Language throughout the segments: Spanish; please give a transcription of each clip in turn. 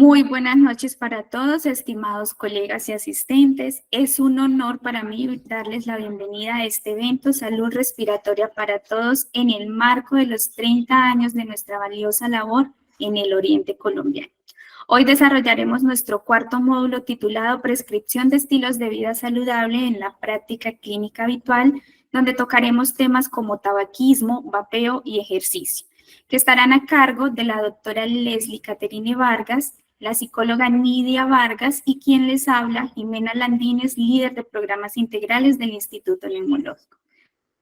Muy buenas noches para todos, estimados colegas y asistentes. Es un honor para mí darles la bienvenida a este evento Salud Respiratoria para Todos en el marco de los 30 años de nuestra valiosa labor en el Oriente colombiano. Hoy desarrollaremos nuestro cuarto módulo titulado Prescripción de estilos de vida saludable en la práctica clínica habitual, donde tocaremos temas como tabaquismo, vapeo y ejercicio, que estarán a cargo de la doctora Leslie Caterine Vargas, la psicóloga Nidia Vargas y quien les habla, Jimena Landines, líder de programas integrales del Instituto Neumológico.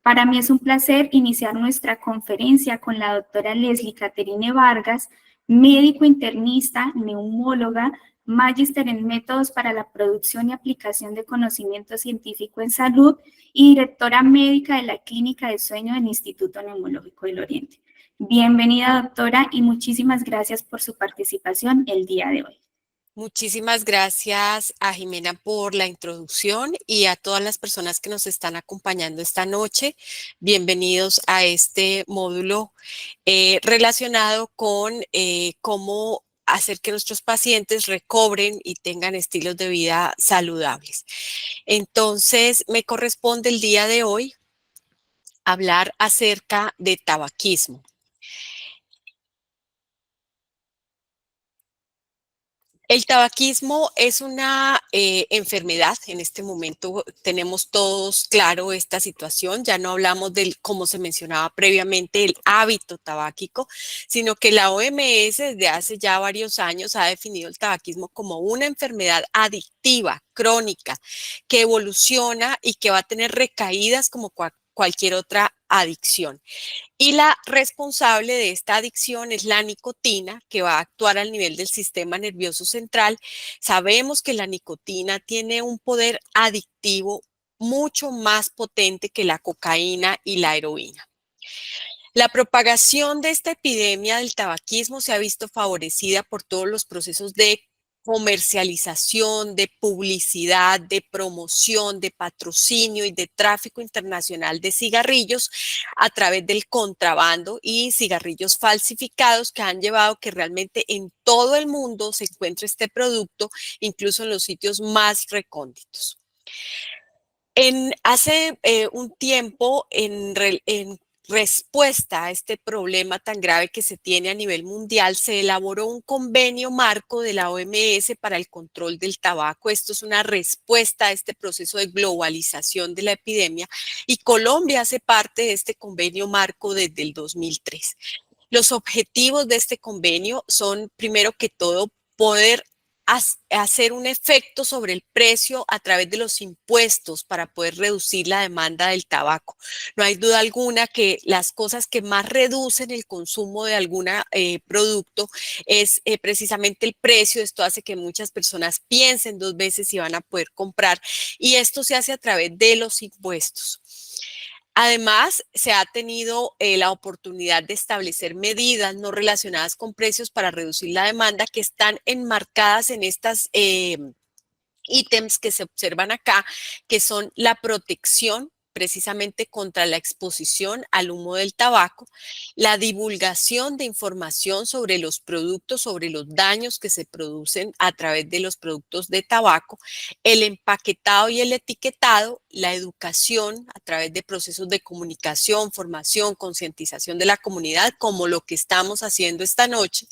Para mí es un placer iniciar nuestra conferencia con la doctora Leslie Caterine Vargas, médico internista, neumóloga, magíster en métodos para la producción y aplicación de conocimiento científico en salud y directora médica de la Clínica de Sueño del Instituto Neumológico del Oriente. Bienvenida, doctora, y muchísimas gracias por su participación el día de hoy. Muchísimas gracias a Jimena por la introducción y a todas las personas que nos están acompañando esta noche. Bienvenidos a este módulo relacionado con cómo hacer que nuestros pacientes recobren y tengan estilos de vida saludables. Entonces, me corresponde el día de hoy hablar acerca de tabaquismo. El tabaquismo es una enfermedad. En este momento tenemos todos claro esta situación. Ya no hablamos del, como se mencionaba previamente, el hábito tabáquico, sino que la OMS desde hace ya varios años ha definido el tabaquismo como una enfermedad adictiva, crónica, que evoluciona y que va a tener recaídas como cualquier otra adicción. Y la responsable de esta adicción es la nicotina, que va a actuar al nivel del sistema nervioso central. Sabemos que la nicotina tiene un poder adictivo mucho más potente que la cocaína y la heroína. La propagación de esta epidemia del tabaquismo se ha visto favorecida por todos los procesos de comercialización, de publicidad, de promoción, de patrocinio y de tráfico internacional de cigarrillos a través del contrabando y cigarrillos falsificados que han llevado que realmente en todo el mundo se encuentre este producto, incluso en los sitios más recónditos. Hace un tiempo, en respuesta a este problema tan grave que se tiene a nivel mundial, se elaboró un convenio marco de la OMS para el control del tabaco. Esto es una respuesta a este proceso de globalización de la epidemia y Colombia hace parte de este convenio marco desde el 2003. Los objetivos de este convenio son, primero que todo, poder hacer un efecto sobre el precio a través de los impuestos para poder reducir la demanda del tabaco. No hay duda alguna que las cosas que más reducen el consumo de algún producto es precisamente el precio. Esto hace que muchas personas piensen dos veces si van a poder comprar y esto se hace a través de los impuestos. Además, se ha tenido la oportunidad de establecer medidas no relacionadas con precios para reducir la demanda que están enmarcadas en estas ítems que se observan acá, que son la protección precisamente contra la exposición al humo del tabaco, la divulgación de información sobre los productos, sobre los daños que se producen a través de los productos de tabaco, el empaquetado y el etiquetado, la educación a través de procesos de comunicación, formación, concientización de la comunidad, como lo que estamos haciendo esta noche,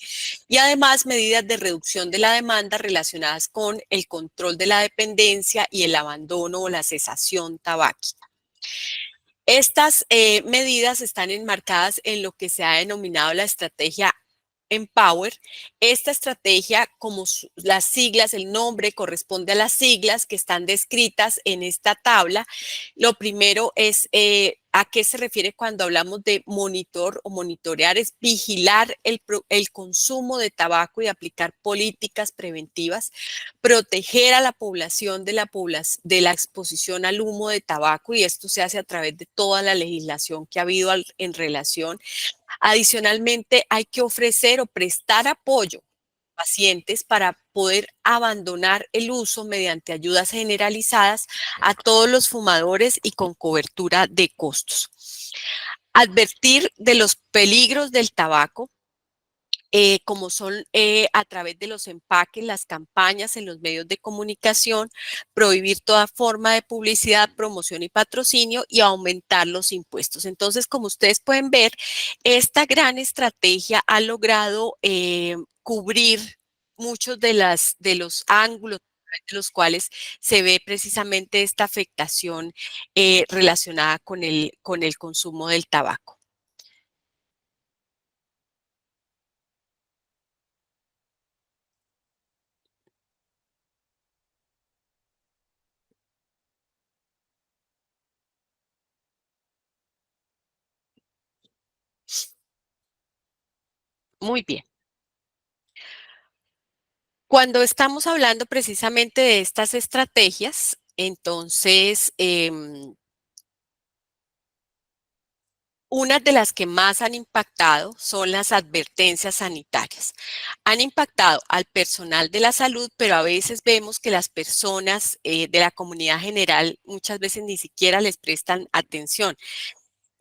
y además medidas de reducción de la demanda relacionadas con el control de la dependencia y el abandono o la cesación tabáquica. Estas medidas están enmarcadas en lo que se ha denominado la estrategia Empower. Esta estrategia, como las siglas, el nombre corresponde a las siglas que están descritas en esta tabla. Lo primero es a qué se refiere cuando hablamos de monitor o monitorear, es vigilar el consumo de tabaco y aplicar políticas preventivas, proteger a la población de la exposición al humo de tabaco, y esto se hace a través de toda la legislación que ha habido en relación. Adicionalmente, hay que ofrecer o prestar apoyo a pacientes para poder abandonar el uso mediante ayudas generalizadas a todos los fumadores y con cobertura de costos. Advertir de los peligros del tabaco, como son a través de los empaques, las campañas en los medios de comunicación, prohibir toda forma de publicidad, promoción y patrocinio y aumentar los impuestos. Entonces, como ustedes pueden ver, esta gran estrategia ha logrado cubrir muchos de los ángulos de los cuales se ve precisamente esta afectación relacionada con el consumo del tabaco. Muy bien. Cuando estamos hablando precisamente de estas estrategias, entonces, una de las que más han impactado son las advertencias sanitarias. Han impactado al personal de la salud, pero a veces vemos que las personas de la comunidad general muchas veces ni siquiera les prestan atención.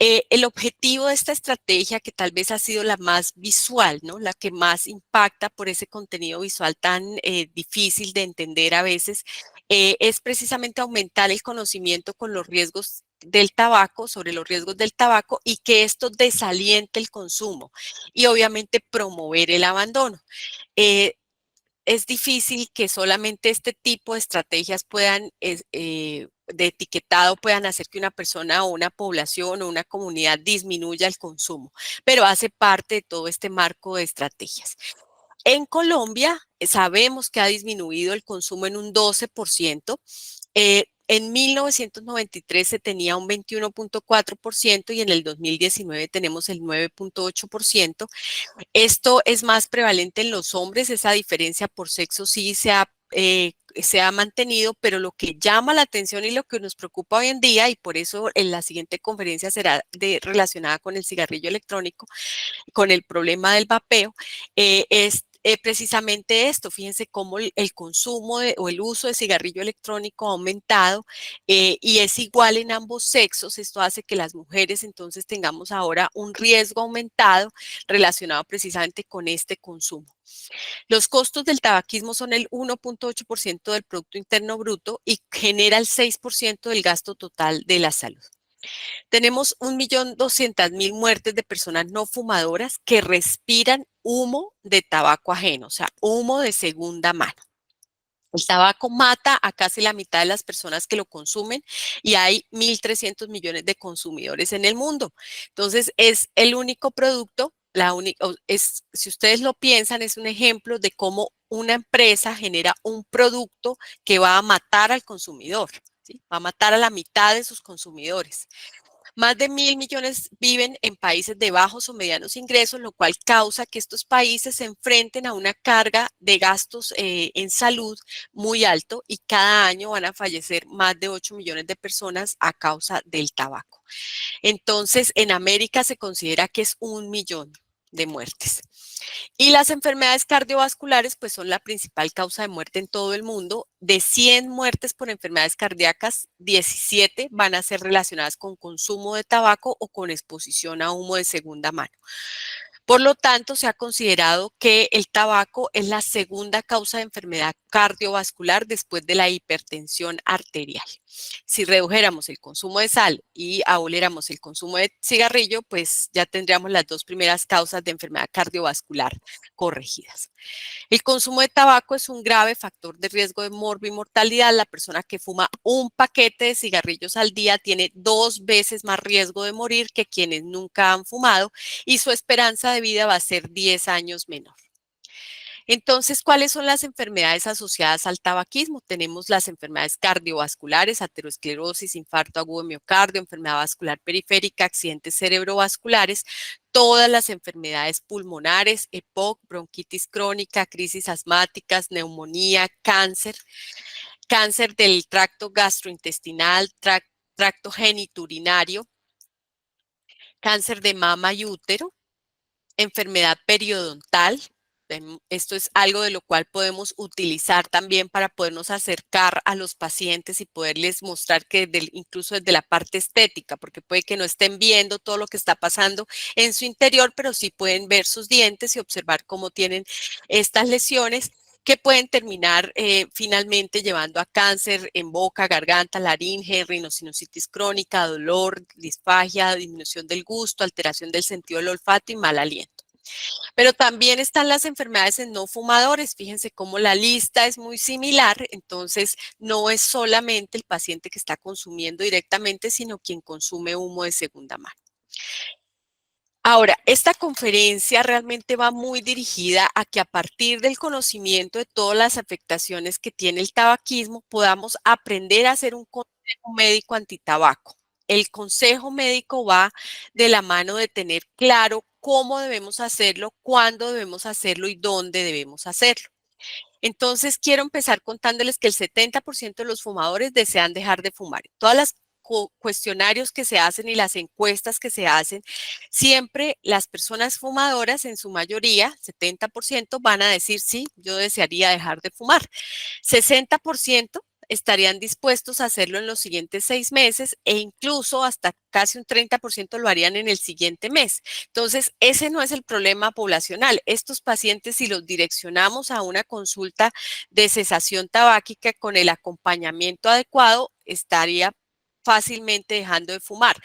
El objetivo de esta estrategia, que tal vez ha sido la más visual, ¿no? La que más impacta por ese contenido visual tan difícil de entender a veces, es precisamente aumentar el conocimiento con los riesgos del tabaco, sobre los riesgos del tabaco y que esto desaliente el consumo y obviamente promover el abandono. Eh, es difícil que solamente este tipo de estrategias puedan, de etiquetado, puedan hacer que una persona o una población o una comunidad disminuya el consumo, pero hace parte de todo este marco de estrategias. En Colombia sabemos que ha disminuido el consumo en un 12%. En 1993 se tenía un 21.4% y en el 2019 tenemos el 9.8%. Esto es más prevalente en los hombres, esa diferencia por sexo sí se ha mantenido, pero lo que llama la atención y lo que nos preocupa hoy en día, y por eso en la siguiente conferencia será relacionada con el cigarrillo electrónico, con el problema del vapeo, es precisamente esto. Fíjense cómo el consumo o el uso de cigarrillo electrónico ha aumentado y es igual en ambos sexos. Esto hace que las mujeres entonces tengamos ahora un riesgo aumentado relacionado precisamente con este consumo. Los costos del tabaquismo son el 1.8% del Producto Interno Bruto y genera el 6% del gasto total de la salud. Tenemos 1.200.000 muertes de personas no fumadoras que respiran humo de tabaco ajeno, o sea, humo de segunda mano. El tabaco mata a casi la mitad de las personas que lo consumen y hay 1.300 millones de consumidores en el mundo. Entonces, es el único producto, si ustedes lo piensan, es un ejemplo de cómo una empresa genera un producto que va a matar al consumidor, ¿sí? Va a matar a la mitad de sus consumidores. Más de 1.000 millones viven en países de bajos o medianos ingresos, lo cual causa que estos países se enfrenten a una carga de gastos en salud muy alto y cada año van a fallecer más de 8 millones de personas a causa del tabaco. Entonces, en América se considera que es 1 millón de muertes. Y las enfermedades cardiovasculares, pues son la principal causa de muerte en todo el mundo. De 100 muertes por enfermedades cardíacas, 17 van a ser relacionadas con consumo de tabaco o con exposición a humo de segunda mano. Por lo tanto, se ha considerado que el tabaco es la segunda causa de enfermedad cardiovascular después de la hipertensión arterial. Si redujéramos el consumo de sal y aboliéramos el consumo de cigarrillo, pues ya tendríamos las dos primeras causas de enfermedad cardiovascular corregidas. El consumo de tabaco es un grave factor de riesgo de mortalidad. La persona que fuma un paquete de cigarrillos al día tiene 2 veces más riesgo de morir que quienes nunca han fumado y su esperanza de vida va a ser 10 años menor. Entonces, ¿cuáles son las enfermedades asociadas al tabaquismo? Tenemos las enfermedades cardiovasculares, aterosclerosis, infarto agudo de miocardio, enfermedad vascular periférica, accidentes cerebrovasculares, todas las enfermedades pulmonares, EPOC, bronquitis crónica, crisis asmáticas, neumonía, cáncer, cáncer del tracto gastrointestinal, tracto genitourinario, cáncer de mama y útero, enfermedad periodontal, Esto es algo de lo cual podemos utilizar también para podernos acercar a los pacientes y poderles mostrar que incluso desde la parte estética, porque puede que no estén viendo todo lo que está pasando en su interior, pero sí pueden ver sus dientes y observar cómo tienen estas lesiones que pueden terminar finalmente llevando a cáncer en boca, garganta, laringe, rinosinusitis crónica, dolor, disfagia, disminución del gusto, alteración del sentido del olfato y mal aliento. Pero también están las enfermedades en no fumadores. Fíjense cómo la lista es muy similar, entonces no es solamente el paciente que está consumiendo directamente, sino quien consume humo de segunda mano. Ahora, esta conferencia realmente va muy dirigida a que a partir del conocimiento de todas las afectaciones que tiene el tabaquismo, podamos aprender a hacer un consejo médico antitabaco. El consejo médico va de la mano de tener claro cómo debemos hacerlo, cuándo debemos hacerlo y dónde debemos hacerlo. Entonces, quiero empezar contándoles que el 70% de los fumadores desean dejar de fumar. Todas las cuestionarios que se hacen y las encuestas que se hacen, siempre las personas fumadoras, en su mayoría, 70%, van a decir, sí, yo desearía dejar de fumar. 60% estarían dispuestos a hacerlo en los siguientes 6 meses e incluso hasta casi un 30% lo harían en el siguiente mes. Entonces, ese no es el problema poblacional. Estos pacientes, si los direccionamos a una consulta de cesación tabáquica con el acompañamiento adecuado, estaría fácilmente dejando de fumar,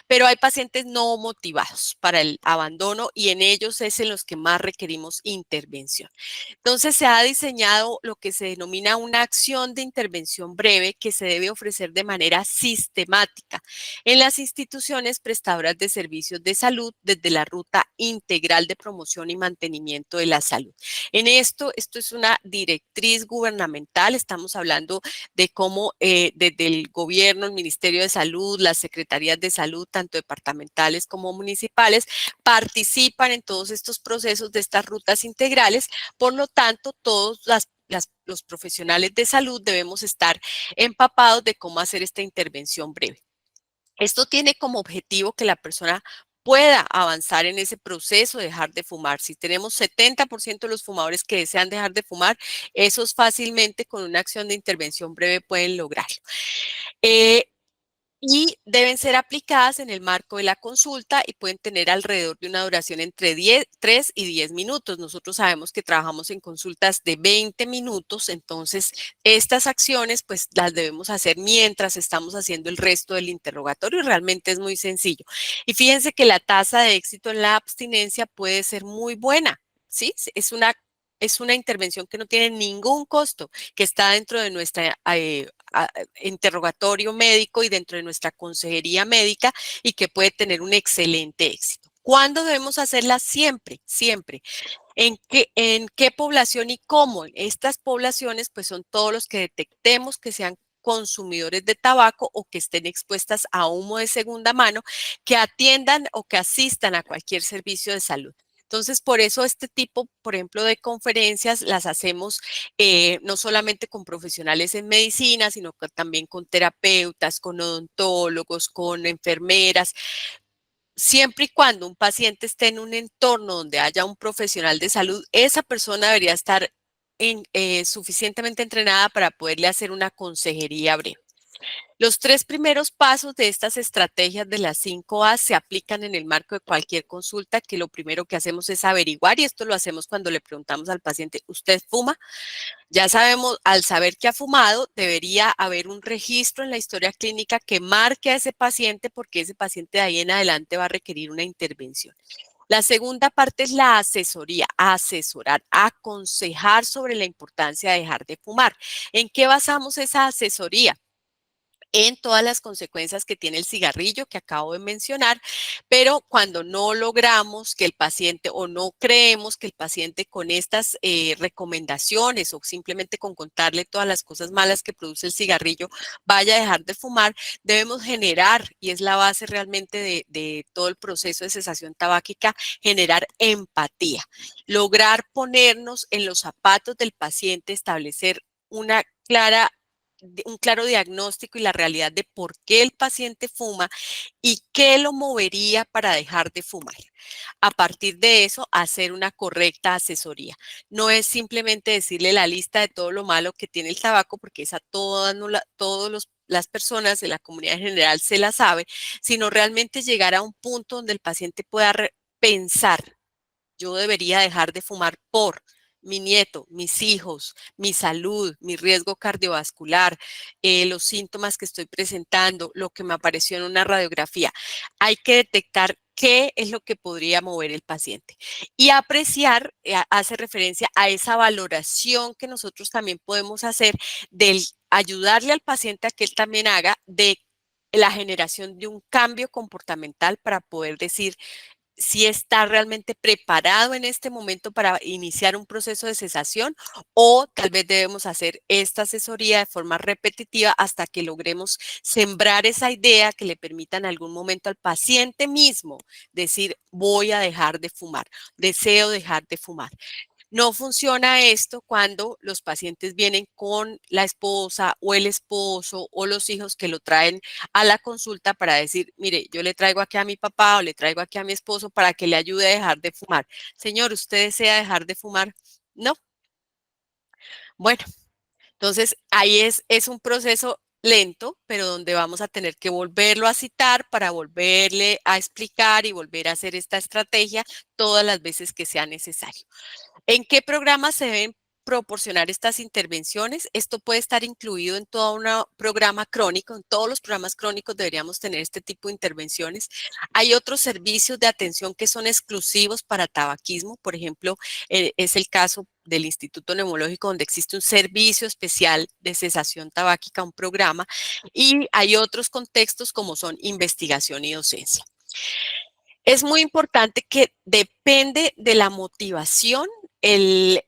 pero hay pacientes no motivados para el abandono y en ellos es en los que más requerimos intervención. Entonces se ha diseñado lo que se denomina una acción de intervención breve que se debe ofrecer de manera sistemática en las instituciones prestadoras de servicios de salud desde la ruta integral de promoción y mantenimiento de la salud. En esto es una directriz gubernamental, estamos hablando de cómo desde el gobierno, el Ministerio de Salud, las secretarías de salud, tanto departamentales como municipales, participan en todos estos procesos de estas rutas integrales. Por lo tanto, todos los profesionales de salud debemos estar empapados de cómo hacer esta intervención breve. Esto tiene como objetivo que la persona pueda avanzar en ese proceso de dejar de fumar. Si tenemos 70% de los fumadores que desean dejar de fumar, esos fácilmente con una acción de intervención breve pueden lograrlo. Y deben ser aplicadas en el marco de la consulta y pueden tener alrededor de una duración entre 3 y 10 minutos. Nosotros sabemos que trabajamos en consultas de 20 minutos, entonces estas acciones pues las debemos hacer mientras estamos haciendo el resto del interrogatorio y realmente es muy sencillo. Y fíjense que la tasa de éxito en la abstinencia puede ser muy buena, ¿sí? Es una intervención que no tiene ningún costo, que está dentro de nuestra interrogatorio médico y dentro de nuestra consejería médica y que puede tener un excelente éxito. ¿Cuándo debemos hacerla? Siempre, siempre. ¿En qué población y cómo? Estas poblaciones pues son todos los que detectemos que sean consumidores de tabaco o que estén expuestas a humo de segunda mano, que atiendan o que asistan a cualquier servicio de salud. Entonces, por eso este tipo, por ejemplo, de conferencias las hacemos no solamente con profesionales en medicina, sino que también con terapeutas, con odontólogos, con enfermeras. Siempre y cuando un paciente esté en un entorno donde haya un profesional de salud, esa persona debería estar suficientemente entrenada para poderle hacer una consejería breve. Los 3 primeros pasos de estas estrategias de las 5A se aplican en el marco de cualquier consulta, que lo primero que hacemos es averiguar, y esto lo hacemos cuando le preguntamos al paciente, ¿usted fuma? Ya sabemos, al saber que ha fumado, debería haber un registro en la historia clínica que marque a ese paciente porque ese paciente de ahí en adelante va a requerir una intervención. La segunda parte es la asesoría, asesorar, aconsejar sobre la importancia de dejar de fumar. ¿En qué basamos esa asesoría? En todas las consecuencias que tiene el cigarrillo que acabo de mencionar, pero cuando no logramos que el paciente o no creemos que el paciente con estas recomendaciones o simplemente con contarle todas las cosas malas que produce el cigarrillo vaya a dejar de fumar, debemos generar, y es la base realmente de todo el proceso de cesación tabáquica, generar empatía, lograr ponernos en los zapatos del paciente, establecer una clara un claro diagnóstico y la realidad de por qué el paciente fuma y qué lo movería para dejar de fumar. A partir de eso, hacer una correcta asesoría. No es simplemente decirle la lista de todo lo malo que tiene el tabaco, porque esa todas no todos las personas de la comunidad en general se la sabe, sino realmente llegar a un punto donde el paciente pueda pensar, yo debería dejar de fumar por mi nieto, mis hijos, mi salud, mi riesgo cardiovascular, los síntomas que estoy presentando, lo que me apareció en una radiografía. Hay que detectar qué es lo que podría mover el paciente. Y apreciar, hace referencia a esa valoración que nosotros también podemos hacer del ayudarle al paciente a que él también haga de la generación de un cambio comportamental para poder decir, si está realmente preparado en este momento para iniciar un proceso de cesación o tal vez debemos hacer esta asesoría de forma repetitiva hasta que logremos sembrar esa idea que le permita en algún momento al paciente mismo decir voy a dejar de fumar, deseo dejar de fumar. No funciona esto cuando los pacientes vienen con la esposa o el esposo o los hijos que lo traen a la consulta para decir, mire, yo le traigo aquí a mi papá o le traigo aquí a mi esposo para que le ayude a dejar de fumar. Señor, ¿usted desea dejar de fumar? No. Bueno, entonces ahí es un proceso lento, pero donde vamos a tener que volverlo a citar para volverle a explicar y volver a hacer esta estrategia todas las veces que sea necesario. ¿En qué programas se deben proporcionar estas intervenciones? Esto puede estar incluido en todo un programa crónico. En todos los programas crónicos deberíamos tener este tipo de intervenciones. Hay otros servicios de atención que son exclusivos para tabaquismo. Por ejemplo, es el caso del Instituto Neumológico, donde existe un servicio especial de cesación tabáquica, un programa, y hay otros contextos como son investigación y docencia. Es muy importante que depende de la motivación el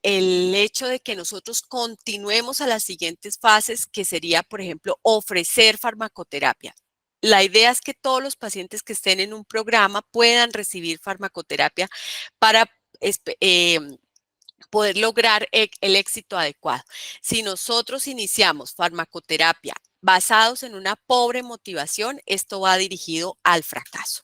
hecho de que nosotros continuemos a las siguientes fases, que sería, por ejemplo, ofrecer farmacoterapia. La idea es que todos los pacientes que estén en un programa puedan recibir farmacoterapia para poder lograr el éxito adecuado. Si nosotros iniciamos farmacoterapia basados en una pobre motivación, esto va dirigido al fracaso.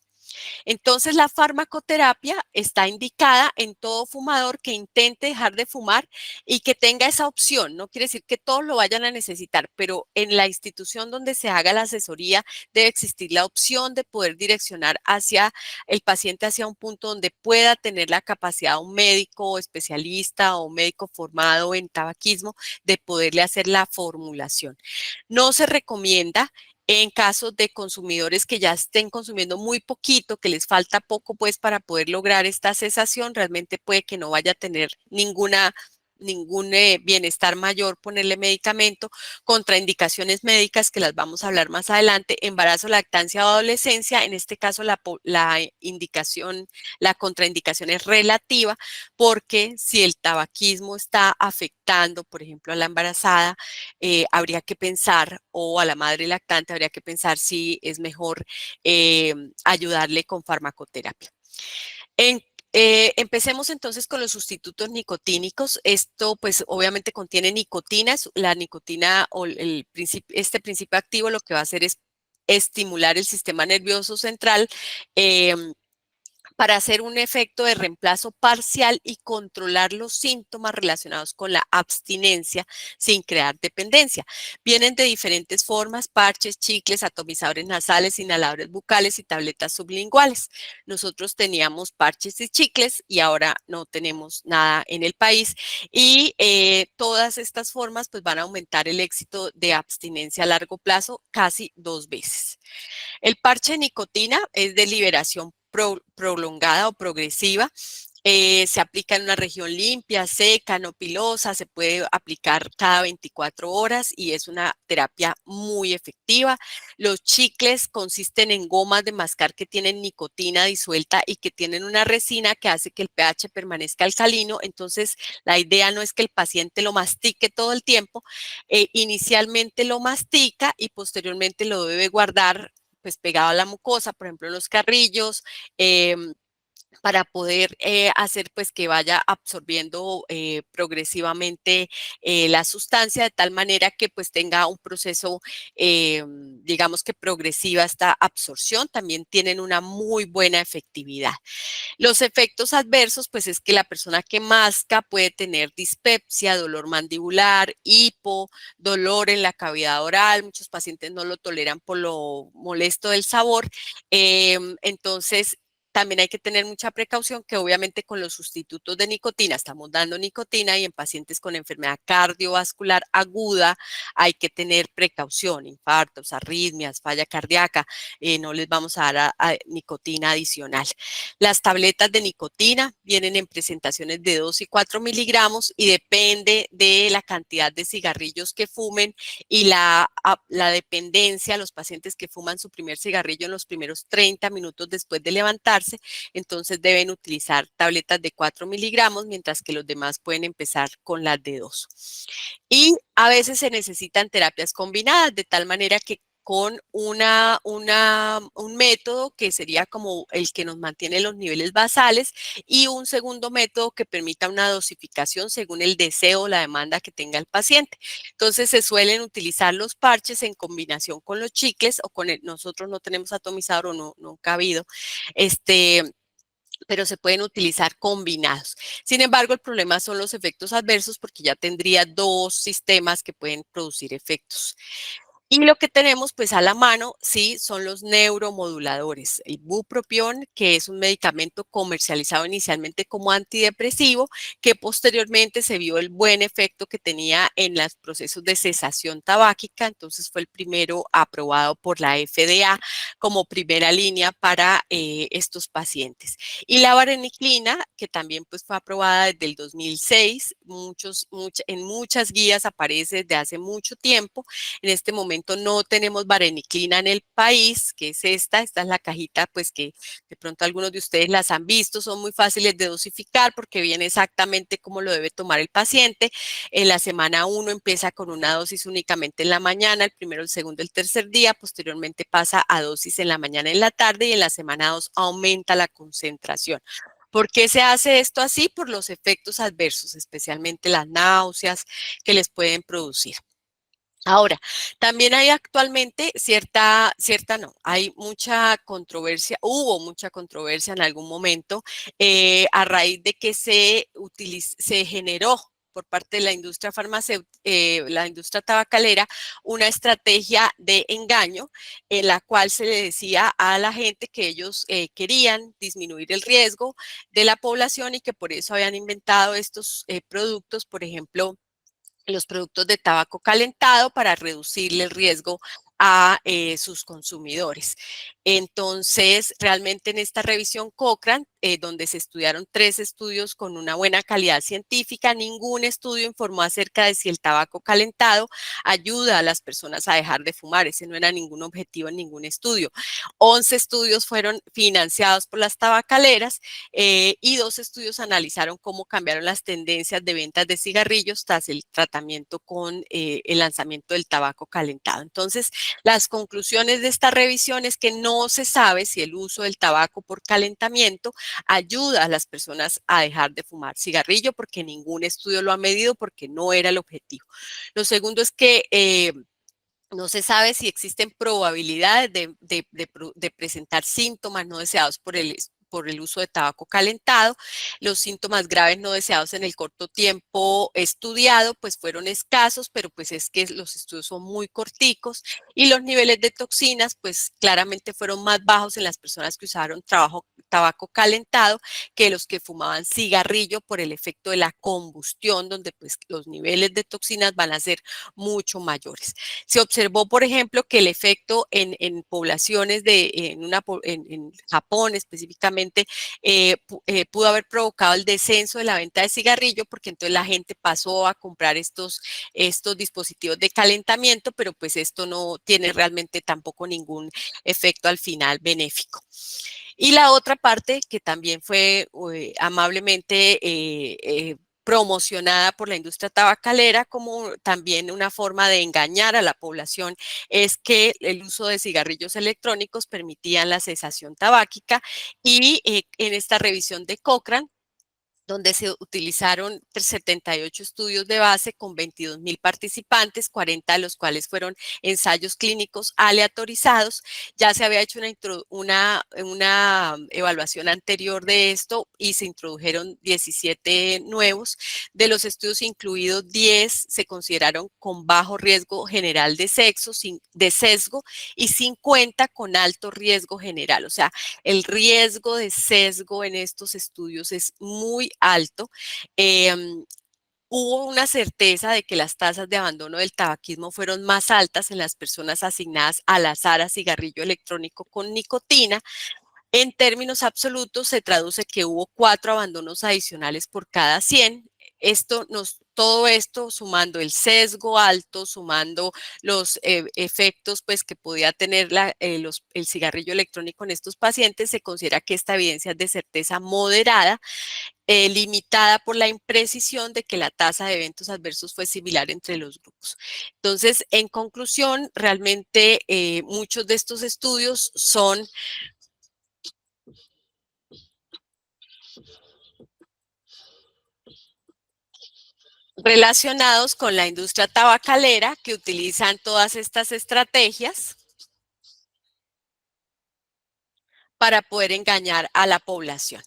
Entonces, la farmacoterapia está indicada en todo fumador que intente dejar de fumar y que tenga esa opción. No quiere decir que todos lo vayan a necesitar, pero en la institución donde se haga la asesoría debe existir la opción de poder direccionar hacia el paciente hacia un punto donde pueda tener la capacidad un médico especialista o médico formado en tabaquismo de poderle hacer la formulación. No se recomienda en casos de consumidores que ya estén consumiendo muy poquito, que les falta poco pues para poder lograr esta cesación, realmente puede que no vaya a tener ningún bienestar mayor ponerle medicamento, contraindicaciones médicas que las vamos a hablar más adelante, embarazo, lactancia o adolescencia, en este caso la contraindicación es relativa porque si el tabaquismo está afectando, por ejemplo, a la embarazada, habría que pensar, o a la madre lactante, habría que pensar si es mejor ayudarle con farmacoterapia. Empecemos entonces con los sustitutos nicotínicos. Esto pues obviamente contiene nicotina. La nicotina o este principio activo lo que va a hacer es estimular el sistema nervioso central para hacer un efecto de reemplazo parcial y controlar los síntomas relacionados con la abstinencia sin crear dependencia. Vienen de diferentes formas: parches, chicles, atomizadores nasales, inhaladores bucales y tabletas sublinguales. Nosotros teníamos parches y chicles y ahora no tenemos nada en el país, y todas estas formas pues van a aumentar el éxito de abstinencia a largo plazo casi 2 veces. El parche de nicotina es de liberación prolongada o progresiva. Se aplica en una región limpia, seca, no pilosa, se puede aplicar cada 24 horas y es una terapia muy efectiva. Los chicles consisten en gomas de mascar que tienen nicotina disuelta y que tienen una resina que hace que el pH permanezca alcalino. Entonces, la idea no es que el paciente lo mastique todo el tiempo. Inicialmente lo mastica y posteriormente lo debe guardar pues pegado a la mucosa, por ejemplo, en los carrillos, para poder hacer pues que vaya absorbiendo progresivamente la sustancia de tal manera que pues tenga un proceso, digamos que progresiva esta absorción. También tienen una muy buena efectividad. Los efectos adversos, pues es que la persona que masca puede tener dispepsia, dolor mandibular, hipo, dolor en la cavidad oral. Muchos pacientes no lo toleran por lo molesto del sabor. Entonces, también hay que tener mucha precaución que obviamente con los sustitutos de nicotina, estamos dando nicotina y en pacientes con enfermedad cardiovascular aguda hay que tener precaución, infartos, arritmias, falla cardíaca, no les vamos a dar nicotina adicional. Las tabletas de nicotina vienen en presentaciones de 2 y 4 miligramos y depende de la cantidad de cigarrillos que fumen y la dependencia, los pacientes que fuman su primer cigarrillo en los primeros 30 minutos después de levantarse, entonces deben utilizar tabletas de 4 miligramos, mientras que los demás pueden empezar con las de 2. Y a veces se necesitan terapias combinadas, de tal manera que con un método que sería como el que nos mantiene los niveles basales y un segundo método que permita una dosificación según el deseo o la demanda que tenga el paciente. Entonces se suelen utilizar los parches en combinación con los chicles o nosotros no tenemos atomizador o no, nunca ha habido, pero se pueden utilizar combinados. Sin embargo, el problema son los efectos adversos porque ya tendría dos sistemas que pueden producir efectos. Y lo que tenemos pues a la mano, sí, son los neuromoduladores. El bupropión, que es un medicamento comercializado inicialmente como antidepresivo, que posteriormente se vio el buen efecto que tenía en los procesos de cesación tabáquica, entonces fue el primero aprobado por la FDA como primera línea para estos pacientes. Y la vareniclina, que también pues fue aprobada desde el 2006, en muchas guías aparece desde hace mucho tiempo. En este momento no tenemos vareniclina en el país, que es esta es la cajita, pues que de pronto algunos de ustedes las han visto, son muy fáciles de dosificar porque viene exactamente como lo debe tomar el paciente. En la semana 1 empieza con una dosis únicamente en la mañana, el primero, el segundo, el tercer día, posteriormente pasa a dosis en la mañana y en la tarde y en la semana 2 aumenta la concentración. ¿Por qué se hace esto así? Por los efectos adversos, especialmente las náuseas que les pueden producir. Ahora, también hay actualmente no, hay mucha controversia, hubo mucha controversia en algún momento a raíz de que se generó por parte de la industria farmacéutica, la industria tabacalera, una estrategia de engaño en la cual se le decía a la gente que ellos querían disminuir el riesgo de la población y que por eso habían inventado estos productos, por ejemplo, los productos de tabaco calentado para reducirle el riesgo a sus consumidores. Entonces, realmente en esta revisión Cochrane, donde se estudiaron 3 estudios con una buena calidad científica, ningún estudio informó acerca de si el tabaco calentado ayuda a las personas a dejar de fumar. Ese no era ningún objetivo en ningún estudio. 11 estudios fueron financiados por las tabacaleras y 2 estudios analizaron cómo cambiaron las tendencias de ventas de cigarrillos tras el tratamiento con el lanzamiento del tabaco calentado. Entonces, las conclusiones de esta revisión es que no se sabe si el uso del tabaco por calentamiento ayuda a las personas a dejar de fumar cigarrillo porque ningún estudio lo ha medido porque no era el objetivo. Lo segundo es que no se sabe si existen probabilidades de presentar síntomas no deseados por el uso de tabaco calentado. Los síntomas graves no deseados en el corto tiempo estudiado pues fueron escasos, pero pues es que los estudios son muy corticos y los niveles de toxinas pues claramente fueron más bajos en las personas que usaron tabaco calentado que los que fumaban cigarrillo por el efecto de la combustión, donde pues los niveles de toxinas van a ser mucho mayores. Se observó, por ejemplo, que el efecto en poblaciones en Japón específicamente pudo haber provocado el descenso de la venta de cigarrillo porque entonces la gente pasó a comprar estos dispositivos de calentamiento, pero pues esto no tiene realmente tampoco ningún efecto al final benéfico. Y la otra parte que también fue amablemente promocionada por la industria tabacalera como también una forma de engañar a la población, es que el uso de cigarrillos electrónicos permitían la cesación tabáquica y en esta revisión de Cochrane, donde se utilizaron 78 estudios de base con 22.000 participantes, 40 de los cuales fueron ensayos clínicos aleatorizados. Ya se había hecho una evaluación anterior de esto y se introdujeron 17 nuevos. De los estudios incluidos, 10 se consideraron con bajo riesgo general de sesgo y 50 con alto riesgo general. O sea, el riesgo de sesgo en estos estudios es muy alto. Hubo una certeza de que las tasas de abandono del tabaquismo fueron más altas en las personas asignadas al azar a cigarrillo electrónico con nicotina. En términos absolutos, se traduce que hubo 4 abandonos adicionales por cada 100. Todo esto sumando el sesgo alto, sumando los efectos pues, que podía tener el cigarrillo electrónico en estos pacientes, se considera que esta evidencia es de certeza moderada, limitada por la imprecisión de que la tasa de eventos adversos fue similar entre los grupos. Entonces, en conclusión, realmente muchos de estos estudios son relacionados con la industria tabacalera que utilizan todas estas estrategias para poder engañar a la población.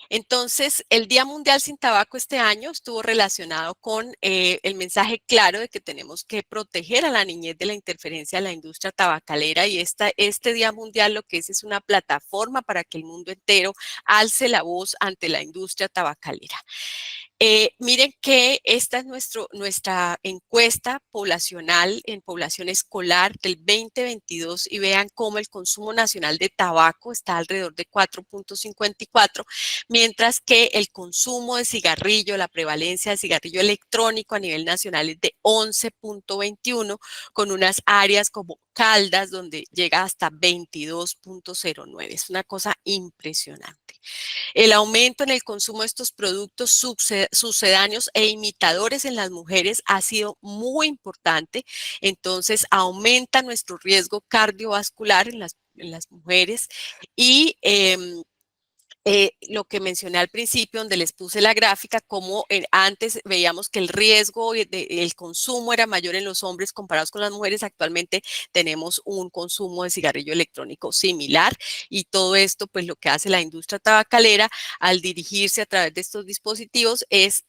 Entonces, el Día Mundial sin Tabaco este año estuvo relacionado con el mensaje claro de que tenemos que proteger a la niñez de la interferencia de la industria tabacalera, y este Día Mundial lo que es una plataforma para que el mundo entero alce la voz ante la industria tabacalera. Miren que esta es nuestra encuesta poblacional en población escolar del 2022 y vean cómo el consumo nacional de tabaco está alrededor de 4.54, mientras que el consumo de cigarrillo, la prevalencia de cigarrillo electrónico a nivel nacional es de 11.21, con unas áreas como Caldas donde llega hasta 22.09. Es una cosa impresionante. El aumento en el consumo de estos productos sucedáneos e imitadores en las mujeres ha sido muy importante. Entonces, aumenta nuestro riesgo cardiovascular en las mujeres y lo que mencioné al principio, donde les puse la gráfica, como antes veíamos que el riesgo del consumo era mayor en los hombres comparados con las mujeres, actualmente tenemos un consumo de cigarrillo electrónico similar, y todo esto pues lo que hace la industria tabacalera al dirigirse a través de estos dispositivos es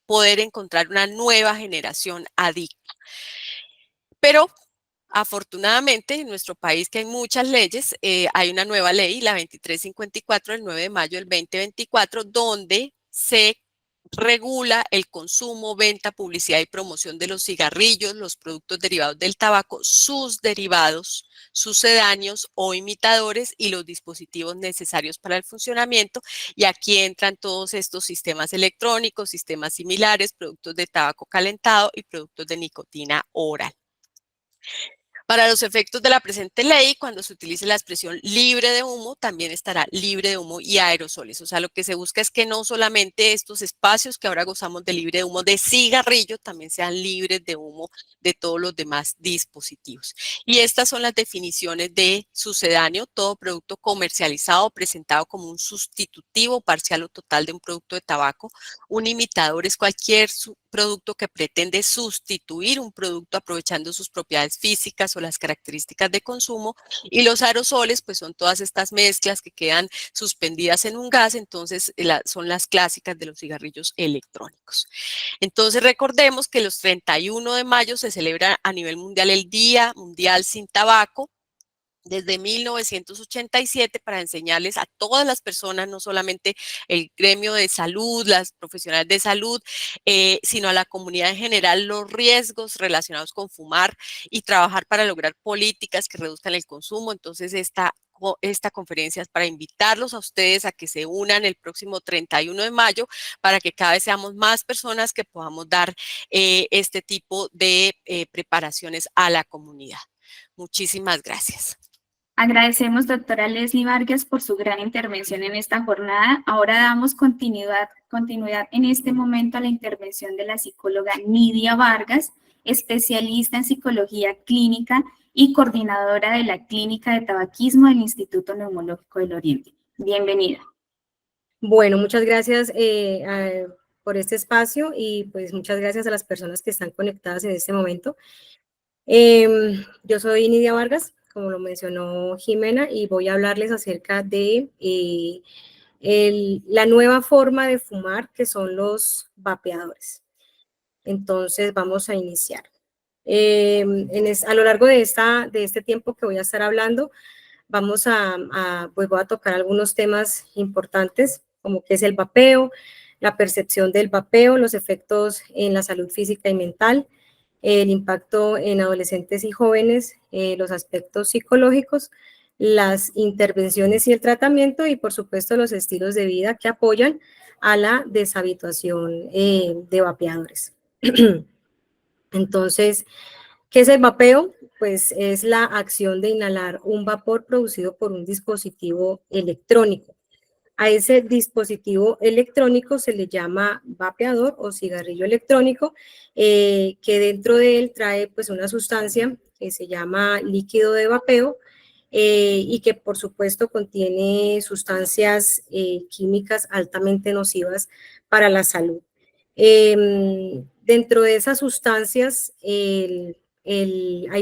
poder encontrar una nueva generación adicta. Pero afortunadamente, en nuestro país, que hay muchas leyes, hay una nueva ley, la 2354, del 9 de mayo del 2024, donde se regula el consumo, venta, publicidad y promoción de los cigarrillos, los productos derivados del tabaco, sus derivados, sucedáneos o imitadores y los dispositivos necesarios para el funcionamiento. Y aquí entran todos estos sistemas electrónicos, sistemas similares, productos de tabaco calentado y productos de nicotina oral. Para los efectos de la presente ley, cuando se utilice la expresión libre de humo, también estará libre de humo y aerosoles. O sea, lo que se busca es que no solamente estos espacios que ahora gozamos de libre de humo de cigarrillo, también sean libres de humo de todos los demás dispositivos. Y estas son las definiciones de sucedáneo: todo producto comercializado o presentado como un sustitutivo parcial o total de un producto de tabaco. Un imitador es cualquier producto que pretende sustituir un producto aprovechando sus propiedades físicas o las características de consumo, y los aerosoles pues son todas estas mezclas que quedan suspendidas en un gas, entonces son las clásicas de los cigarrillos electrónicos. Entonces recordemos que los 31 de mayo se celebra a nivel mundial el Día Mundial sin Tabaco, desde 1987, para enseñarles a todas las personas, no solamente el gremio de salud, las profesionales de salud, sino a la comunidad en general, los riesgos relacionados con fumar y trabajar para lograr políticas que reduzcan el consumo. Entonces, esta conferencia es para invitarlos a ustedes a que se unan el próximo 31 de mayo para que cada vez seamos más personas que podamos dar este tipo de preparaciones a la comunidad. Muchísimas gracias. Agradecemos, doctora Leslie Vargas, por su gran intervención en esta jornada. Ahora damos continuidad continuidad en este momento a la intervención de la psicóloga Nidia Vargas, especialista en psicología clínica y coordinadora de la Clínica de Tabaquismo del Instituto Neumológico del Oriente. Bienvenida. Bueno, muchas gracias por este espacio y pues muchas gracias a las personas que están conectadas en este momento. Yo soy Nidia Vargas, como lo mencionó Jimena, y voy a hablarles acerca de la nueva forma de fumar, que son los vapeadores. Entonces, vamos a iniciar. A lo largo de este tiempo que voy a estar hablando, pues voy a tocar algunos temas importantes, como qué es el vapeo, la percepción del vapeo, los efectos en la salud física y mental, el impacto en adolescentes y jóvenes, los aspectos psicológicos, las intervenciones y el tratamiento y, por supuesto, los estilos de vida que apoyan a la deshabituación de vapeadores. Entonces, ¿qué es el vapeo? Pues es la acción de inhalar un vapor producido por un dispositivo electrónico. A ese dispositivo electrónico se le llama vapeador o cigarrillo electrónico, que dentro de él trae pues una sustancia que se llama líquido de vapeo y que por supuesto contiene sustancias químicas altamente nocivas para la salud. Dentro de esas sustancias hay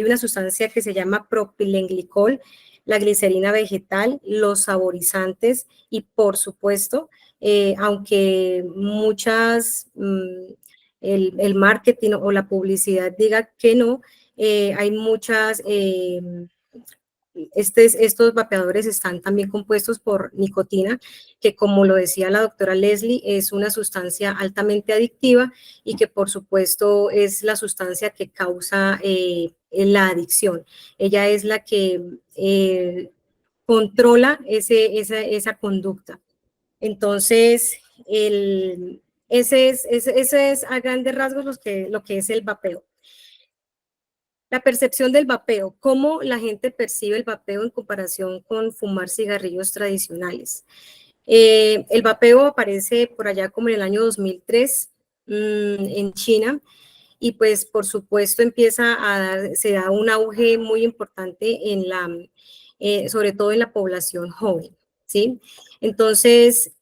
una sustancia que se llama propilenglicol, la glicerina vegetal, los saborizantes y, por supuesto, aunque el marketing o la publicidad diga que no, hay muchas, estos vapeadores están también compuestos por nicotina, que, como lo decía la doctora Leslie, es una sustancia altamente adictiva y que, por supuesto, es la sustancia que causa la adicción. Ella es la que controla esa conducta. Entonces, ese es a grandes rasgos lo que es el vapeo. La percepción del vapeo, cómo la gente percibe el vapeo en comparación con fumar cigarrillos tradicionales. El vapeo aparece por allá como en el año 2003 en China y pues por supuesto se da un auge muy importante sobre todo en la población joven, ¿sí? Entonces,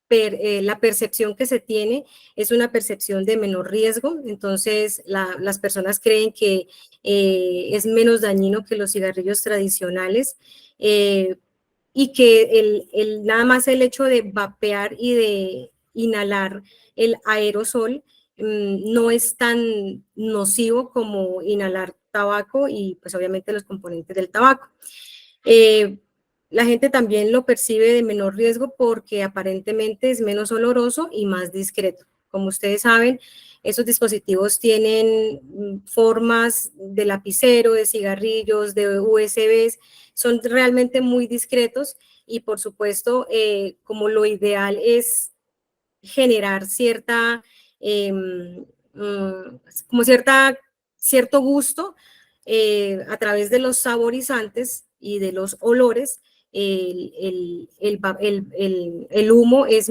la percepción que se tiene es una percepción de menor riesgo, entonces las personas creen que es menos dañino que los cigarrillos tradicionales y que nada más el hecho de vapear y de inhalar el aerosol no es tan nocivo como inhalar tabaco y pues obviamente los componentes del tabaco. La gente también lo percibe de menor riesgo porque aparentemente es menos oloroso y más discreto. Como ustedes saben, esos dispositivos tienen formas de lapicero, de cigarrillos, de USBs, son realmente muy discretos y por supuesto, como lo ideal es generar como cierto gusto a través de los saborizantes y de los olores, el humo es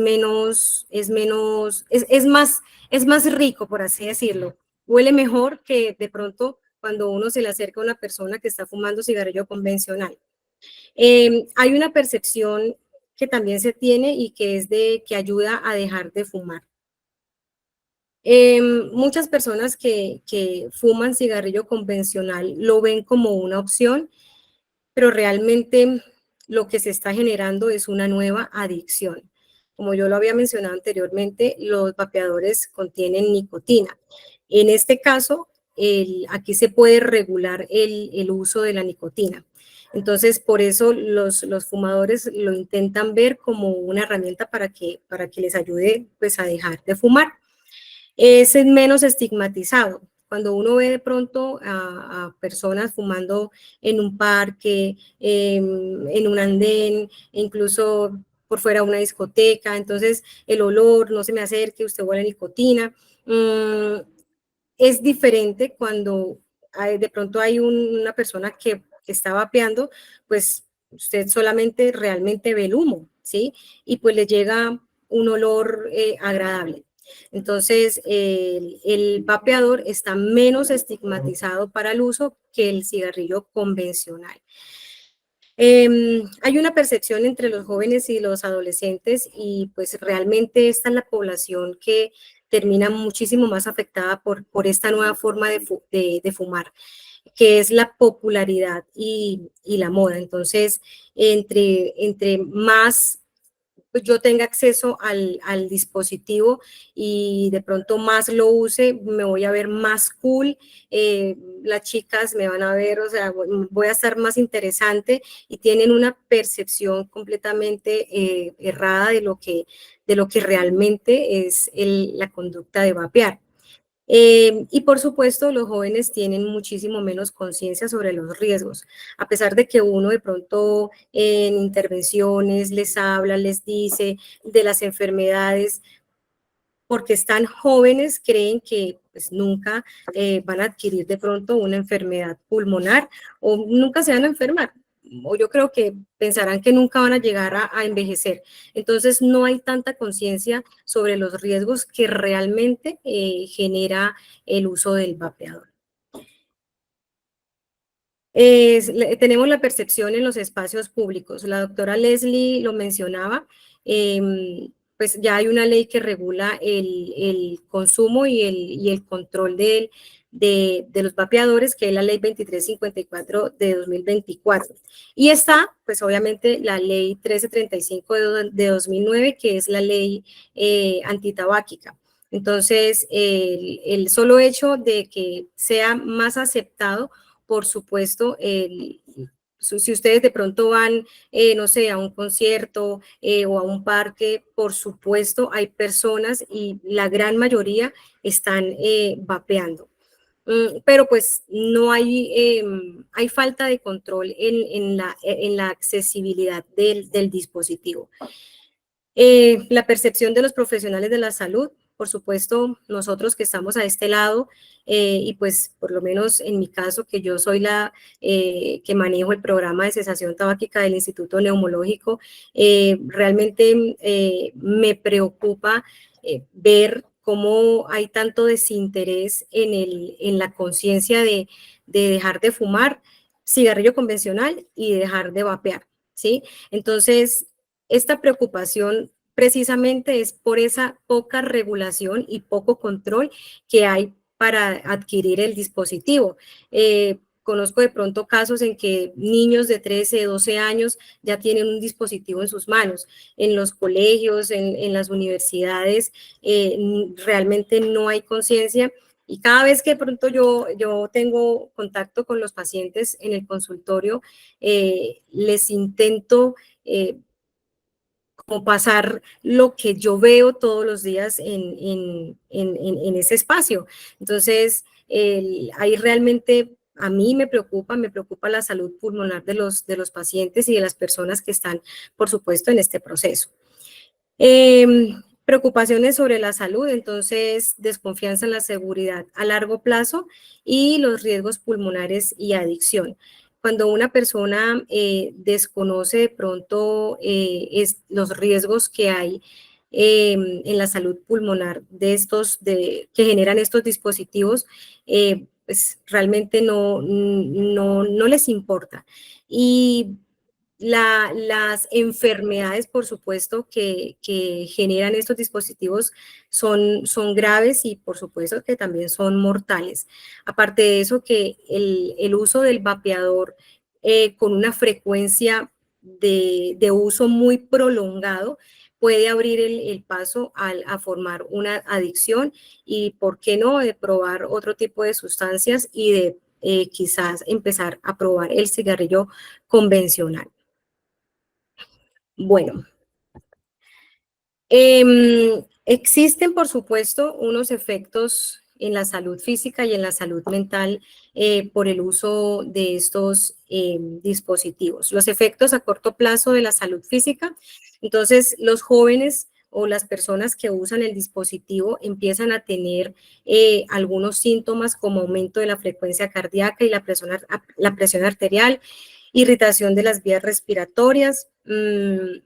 más rico, por así decirlo. Huele mejor que de pronto cuando uno se le acerca a una persona que está fumando cigarrillo convencional. Hay una percepción que también se tiene y que es que ayuda a dejar de fumar. Muchas personas que fuman cigarrillo convencional lo ven como una opción, pero realmente lo que se está generando es una nueva adicción. Como yo lo había mencionado anteriormente, los vapeadores contienen nicotina. En este caso, aquí se puede regular el uso de la nicotina. Entonces, por eso los fumadores lo intentan ver como una herramienta para que les ayude pues, a dejar de fumar. Es menos estigmatizado. Cuando uno ve de pronto a personas fumando en un parque, en un andén, incluso por fuera de una discoteca, entonces el olor, no se me acerque, usted huele a nicotina. Es diferente cuando de pronto hay una persona que está vapeando, pues usted solamente realmente ve el humo, ¿sí? Y pues les llega un olor agradable. Entonces, el vapeador está menos estigmatizado para el uso que el cigarrillo convencional. Hay una percepción entre los jóvenes y los adolescentes y pues realmente esta es la población que termina muchísimo más afectada por esta nueva forma de fumar, que es la popularidad y la moda. Entonces, entre más yo tenga acceso al dispositivo y de pronto más lo use, me voy a ver más cool, las chicas me van a ver, o sea, voy a estar más interesante y tienen una percepción completamente errada de lo que realmente es la conducta de vapear. Y por supuesto, los jóvenes tienen muchísimo menos conciencia sobre los riesgos, a pesar de que uno de pronto en intervenciones les habla, les dice de las enfermedades, porque están jóvenes, creen que pues, nunca van a adquirir de pronto una enfermedad pulmonar o nunca se van a enfermar. O yo creo que pensarán que nunca van a llegar a envejecer. Entonces, no hay tanta conciencia sobre los riesgos que realmente genera el uso del vapeador. Tenemos la percepción en los espacios públicos. La doctora Leslie lo mencionaba, pues ya hay una ley que regula el consumo y el control de los vapeadores, que es la ley 2354 de 2024. Y está, pues obviamente, la ley 1335 de 2009, que es la ley antitabáquica. Entonces, el solo hecho de que sea más aceptado, por supuesto, si ustedes de pronto van, no sé, a un concierto o a un parque, por supuesto, hay personas y la gran mayoría están vapeando. Pero pues no hay falta de control en la accesibilidad del dispositivo. La percepción de los profesionales de la salud, por supuesto, nosotros que estamos a este lado, y pues por lo menos en mi caso, que yo soy la que manejo el programa de cesación tabáquica del Instituto Neumológico, realmente me preocupa ver cómo hay tanto desinterés en la conciencia de dejar de fumar cigarrillo convencional y dejar de vapear, ¿sí? Entonces, esta preocupación precisamente es por esa poca regulación y poco control que hay para adquirir el dispositivo. Conozco de pronto casos en que niños de 13, 12 años ya tienen un dispositivo en sus manos. En los colegios, en las universidades, realmente no hay conciencia. Y cada vez que de pronto yo tengo contacto con los pacientes en el consultorio, les intento como pasar lo que yo veo todos los días en ese espacio. Entonces, ahí realmente a mí me preocupa la salud pulmonar de los pacientes y de las personas que están, por supuesto, en este proceso. Preocupaciones sobre la salud, entonces desconfianza en la seguridad a largo plazo y los riesgos pulmonares y adicción. Cuando una persona desconoce de pronto los riesgos que hay en la salud pulmonar que generan estos dispositivos, pues realmente no les importa. Y las enfermedades, por supuesto, que generan estos dispositivos son graves y, por supuesto, que también son mortales. Aparte de eso, que el uso del vapeador con una frecuencia de uso muy prolongado puede abrir el paso a formar una adicción y, ¿por qué no?, de probar otro tipo de sustancias y de quizás empezar a probar el cigarrillo convencional. Bueno, existen, por supuesto, unos efectos en la salud física y en la salud mental por el uso de estos dispositivos. Los efectos a corto plazo de la salud física, entonces los jóvenes o las personas que usan el dispositivo empiezan a tener algunos síntomas como aumento de la frecuencia cardíaca y la presión arterial, irritación de las vías respiratorias,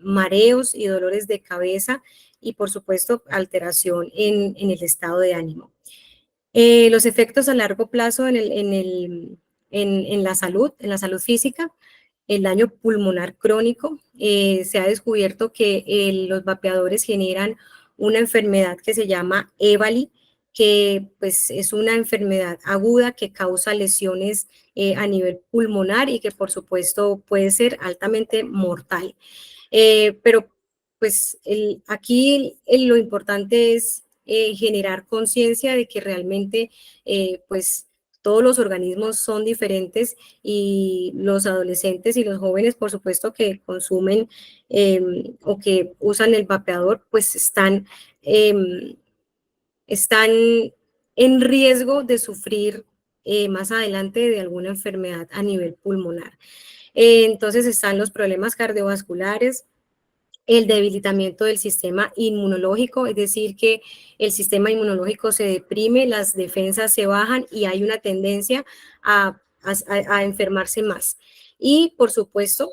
mareos y dolores de cabeza y, por supuesto, alteración en el estado de ánimo. Los efectos a largo plazo en la salud física, el daño pulmonar crónico. Se ha descubierto que los vapeadores generan una enfermedad que se llama EVALI, que pues es una enfermedad aguda que causa lesiones a nivel pulmonar y que por supuesto puede ser altamente mortal. Pero pues aquí lo importante es generar conciencia de que realmente pues todos los organismos son diferentes y los adolescentes y los jóvenes, por supuesto, que consumen o que usan el vapeador, pues están en riesgo de sufrir más adelante de alguna enfermedad a nivel pulmonar. Entonces están los problemas cardiovasculares, el debilitamiento del sistema inmunológico, es decir, que el sistema inmunológico se deprime, las defensas se bajan y hay una tendencia a enfermarse más. Y, por supuesto,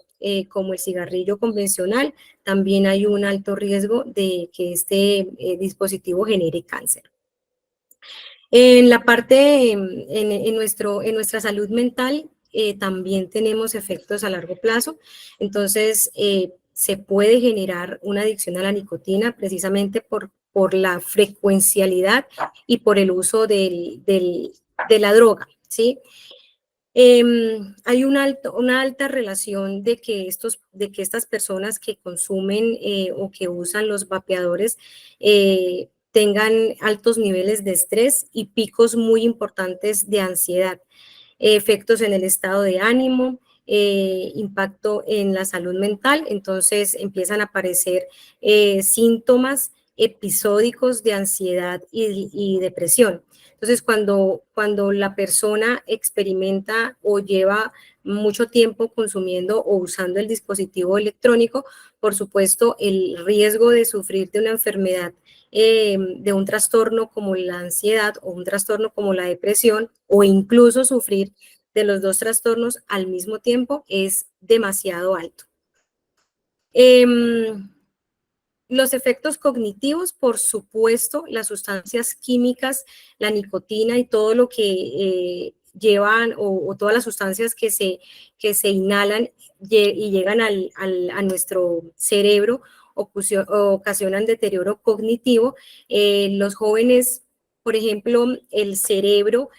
como el cigarrillo convencional, también hay un alto riesgo de que este dispositivo genere cáncer. En la parte, en nuestra salud mental, también tenemos efectos a largo plazo. Entonces, se puede generar una adicción a la nicotina precisamente por la frecuencialidad y por el uso de la droga, ¿sí? Hay una alta relación de que estas personas que consumen o que usan los vapeadores tengan altos niveles de estrés y picos muy importantes de ansiedad, efectos en el estado de ánimo, impacto en la salud mental. Entonces empiezan a aparecer síntomas episódicos de ansiedad y depresión. Entonces, cuando la persona experimenta o lleva mucho tiempo consumiendo o usando el dispositivo electrónico, por supuesto, el riesgo de sufrir de una enfermedad, de un trastorno como la ansiedad o un trastorno como la depresión, o incluso sufrir de los dos trastornos al mismo tiempo, es demasiado alto. Los efectos cognitivos, por supuesto, las sustancias químicas, la nicotina y todo lo que llevan o todas las sustancias que se inhalan y llegan a nuestro cerebro ocasionan deterioro cognitivo. Los jóvenes, por ejemplo, el cerebro,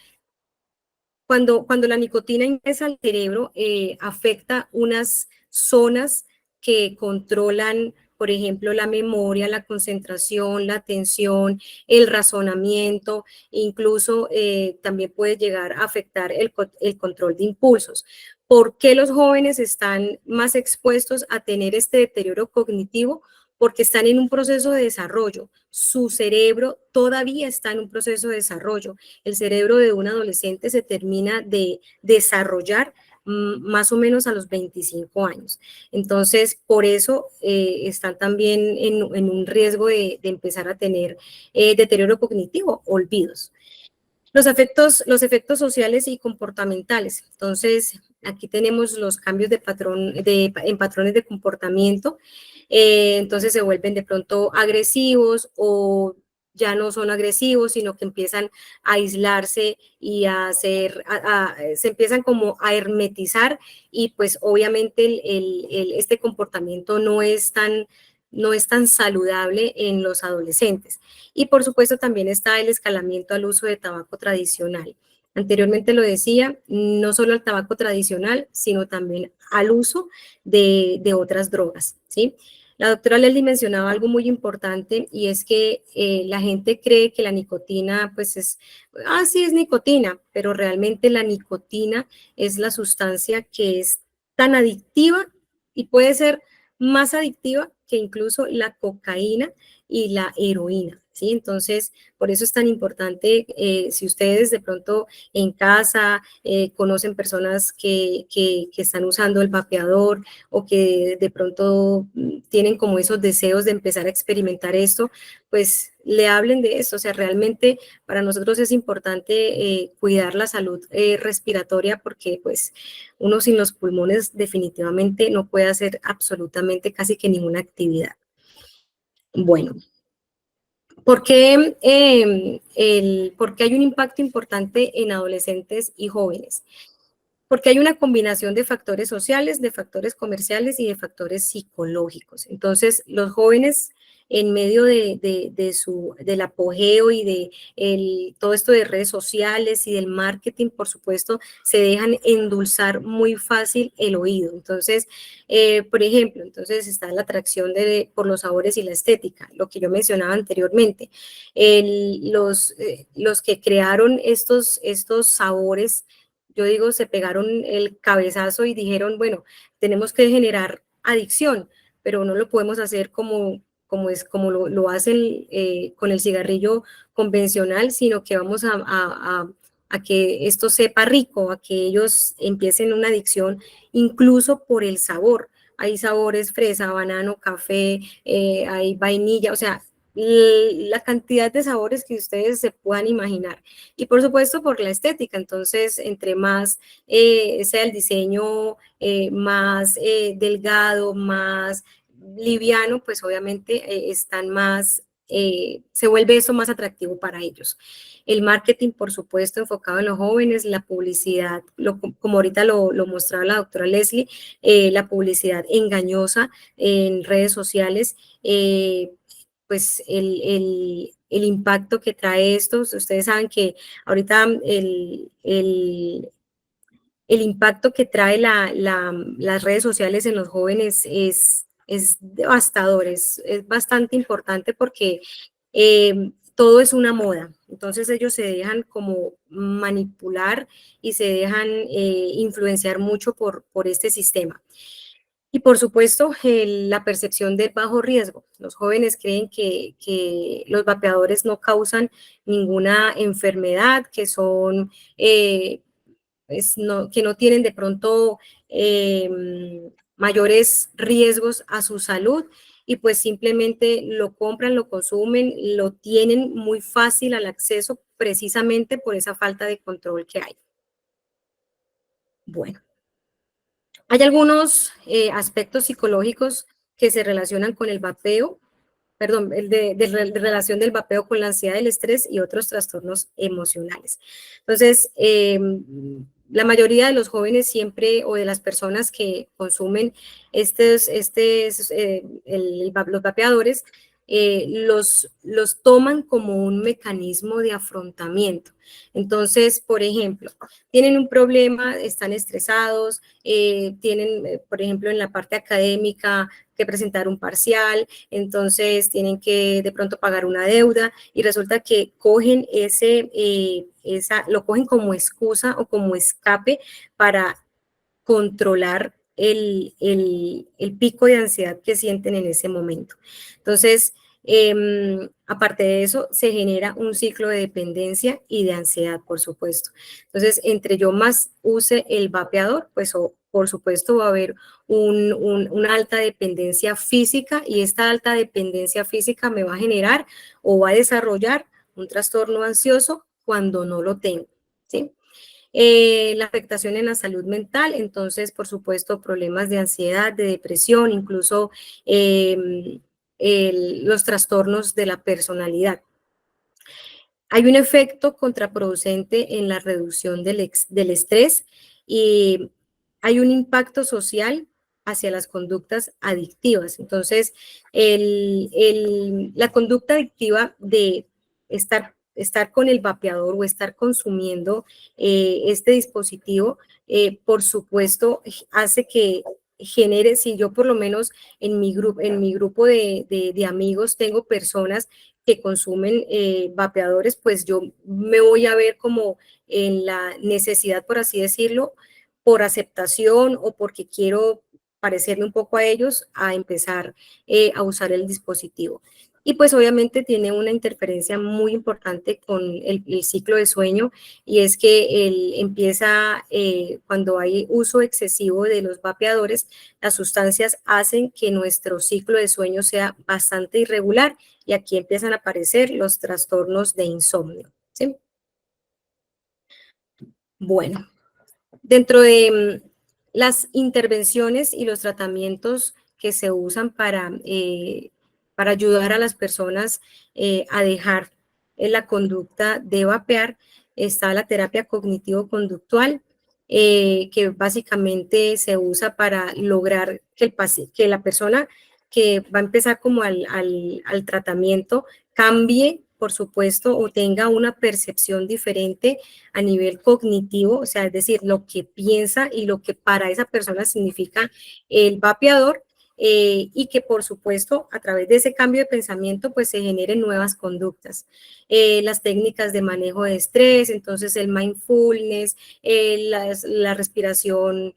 cuando la nicotina ingresa al cerebro, afecta unas zonas que controlan, por ejemplo, la memoria, la concentración, la atención, el razonamiento, incluso también puede llegar a afectar el control de impulsos. ¿Por qué los jóvenes están más expuestos a tener este deterioro cognitivo? Porque están en un proceso de desarrollo. Su cerebro todavía está en un proceso de desarrollo. El cerebro de un adolescente se termina de desarrollar más o menos a los 25 años. Entonces, por eso están también en un riesgo de empezar a tener deterioro cognitivo, olvidos. Los efectos sociales y comportamentales. Entonces, aquí tenemos los cambios en patrones de comportamiento. Entonces, se vuelven de pronto agresivos o ya no son agresivos, sino que empiezan a aislarse y se empiezan como a hermetizar y pues obviamente este comportamiento no es tan saludable en los adolescentes. Y por supuesto también está el escalamiento al uso de tabaco tradicional. Anteriormente lo decía, no solo al tabaco tradicional, sino también al uso de otras drogas, ¿sí? La doctora Leslie mencionaba algo muy importante y es que la gente cree que la nicotina, pues sí es nicotina, pero realmente la nicotina es la sustancia que es tan adictiva y puede ser más adictiva que incluso la cocaína y la heroína, ¿sí? Entonces, por eso es tan importante, si ustedes de pronto en casa conocen personas que están usando el vapeador o que de pronto tienen como esos deseos de empezar a experimentar esto, pues le hablen de esto. O sea, realmente para nosotros es importante cuidar la salud respiratoria, porque pues uno sin los pulmones definitivamente no puede hacer absolutamente casi que ninguna actividad. Bueno, ¿por qué hay un impacto importante en adolescentes y jóvenes? Porque hay una combinación de factores sociales, de factores comerciales y de factores psicológicos. Entonces, los jóvenes, en medio del apogeo y de todo esto de redes sociales y del marketing, por supuesto, se dejan endulzar muy fácil el oído. Entonces, por ejemplo, entonces está la atracción por los sabores y la estética, lo que yo mencionaba anteriormente. Los que crearon estos sabores, yo digo, se pegaron el cabezazo y dijeron, bueno, tenemos que generar adicción, pero no lo podemos hacer como lo hacen con el cigarrillo convencional, sino que vamos a que esto sepa rico, a que ellos empiecen una adicción incluso por el sabor. Hay sabores fresa, banano, café, hay vainilla, o sea, la cantidad de sabores que ustedes se puedan imaginar. Y por supuesto por la estética. Entonces, entre más sea el diseño más delgado, más liviano, pues obviamente están más, se vuelve eso más atractivo para ellos. El marketing, por supuesto, enfocado en los jóvenes, la publicidad, como ahorita lo mostraba la doctora Leslie, la publicidad engañosa en redes sociales, pues el impacto que trae esto. Ustedes saben que ahorita el impacto que trae las redes sociales en los jóvenes es devastador, es bastante importante porque todo es una moda. Entonces ellos se dejan como manipular y se dejan influenciar mucho por este sistema. Y por supuesto, la percepción de bajo riesgo. Los jóvenes creen que los vapeadores no causan ninguna enfermedad, que son que no tienen de pronto mayores riesgos a su salud, y pues simplemente lo compran, lo consumen, lo tienen muy fácil al acceso precisamente por esa falta de control que hay. Bueno, hay algunos aspectos psicológicos que se relacionan con el vapeo, perdón, de relación del vapeo con la ansiedad, el estrés y otros trastornos emocionales. Entonces, la mayoría de los jóvenes siempre, o de las personas que consumen los vapeadores, los toman como un mecanismo de afrontamiento. Entonces, por ejemplo, tienen un problema, están estresados, tienen, por ejemplo, en la parte académica, que presentar un parcial, entonces tienen que de pronto pagar una deuda, y resulta que cogen lo cogen como excusa o como escape para controlar el pico de ansiedad que sienten en ese momento. Entonces, aparte de eso, se genera un ciclo de dependencia y de ansiedad, por supuesto. Entonces, entre yo más use el vapeador, pues por supuesto va a haber una alta dependencia física, y esta alta dependencia física me va a generar o va a desarrollar un trastorno ansioso cuando no lo tengo, ¿sí? La afectación en la salud mental, entonces, por supuesto, problemas de ansiedad, de depresión, incluso los trastornos de la personalidad. Hay un efecto contraproducente en la reducción del estrés, y hay un impacto social hacia las conductas adictivas. Entonces, la conducta adictiva de estar con el vapeador o estar consumiendo este dispositivo, por supuesto, hace que genere, si yo por lo menos en mi grupo de amigos tengo personas que consumen vapeadores, pues yo me voy a ver como en la necesidad, por así decirlo, por aceptación o porque quiero parecerme un poco a ellos, a empezar a usar el dispositivo. Y pues obviamente tiene una interferencia muy importante con el ciclo de sueño, y es que él empieza, cuando hay uso excesivo de los vapeadores, las sustancias hacen que nuestro ciclo de sueño sea bastante irregular, y aquí empiezan a aparecer los trastornos de insomnio, ¿sí? Bueno, dentro de las intervenciones y los tratamientos que se usan para ayudar a las personas a dejar la conducta de vapear, está la terapia cognitivo-conductual, que básicamente se usa para lograr que la persona que va a empezar como al tratamiento cambie, por supuesto, o tenga una percepción diferente a nivel cognitivo, o sea, es decir, lo que piensa y lo que para esa persona significa el vapeador, y que por supuesto a través de ese cambio de pensamiento pues se generen nuevas conductas. Las técnicas de manejo de estrés, entonces el mindfulness, la respiración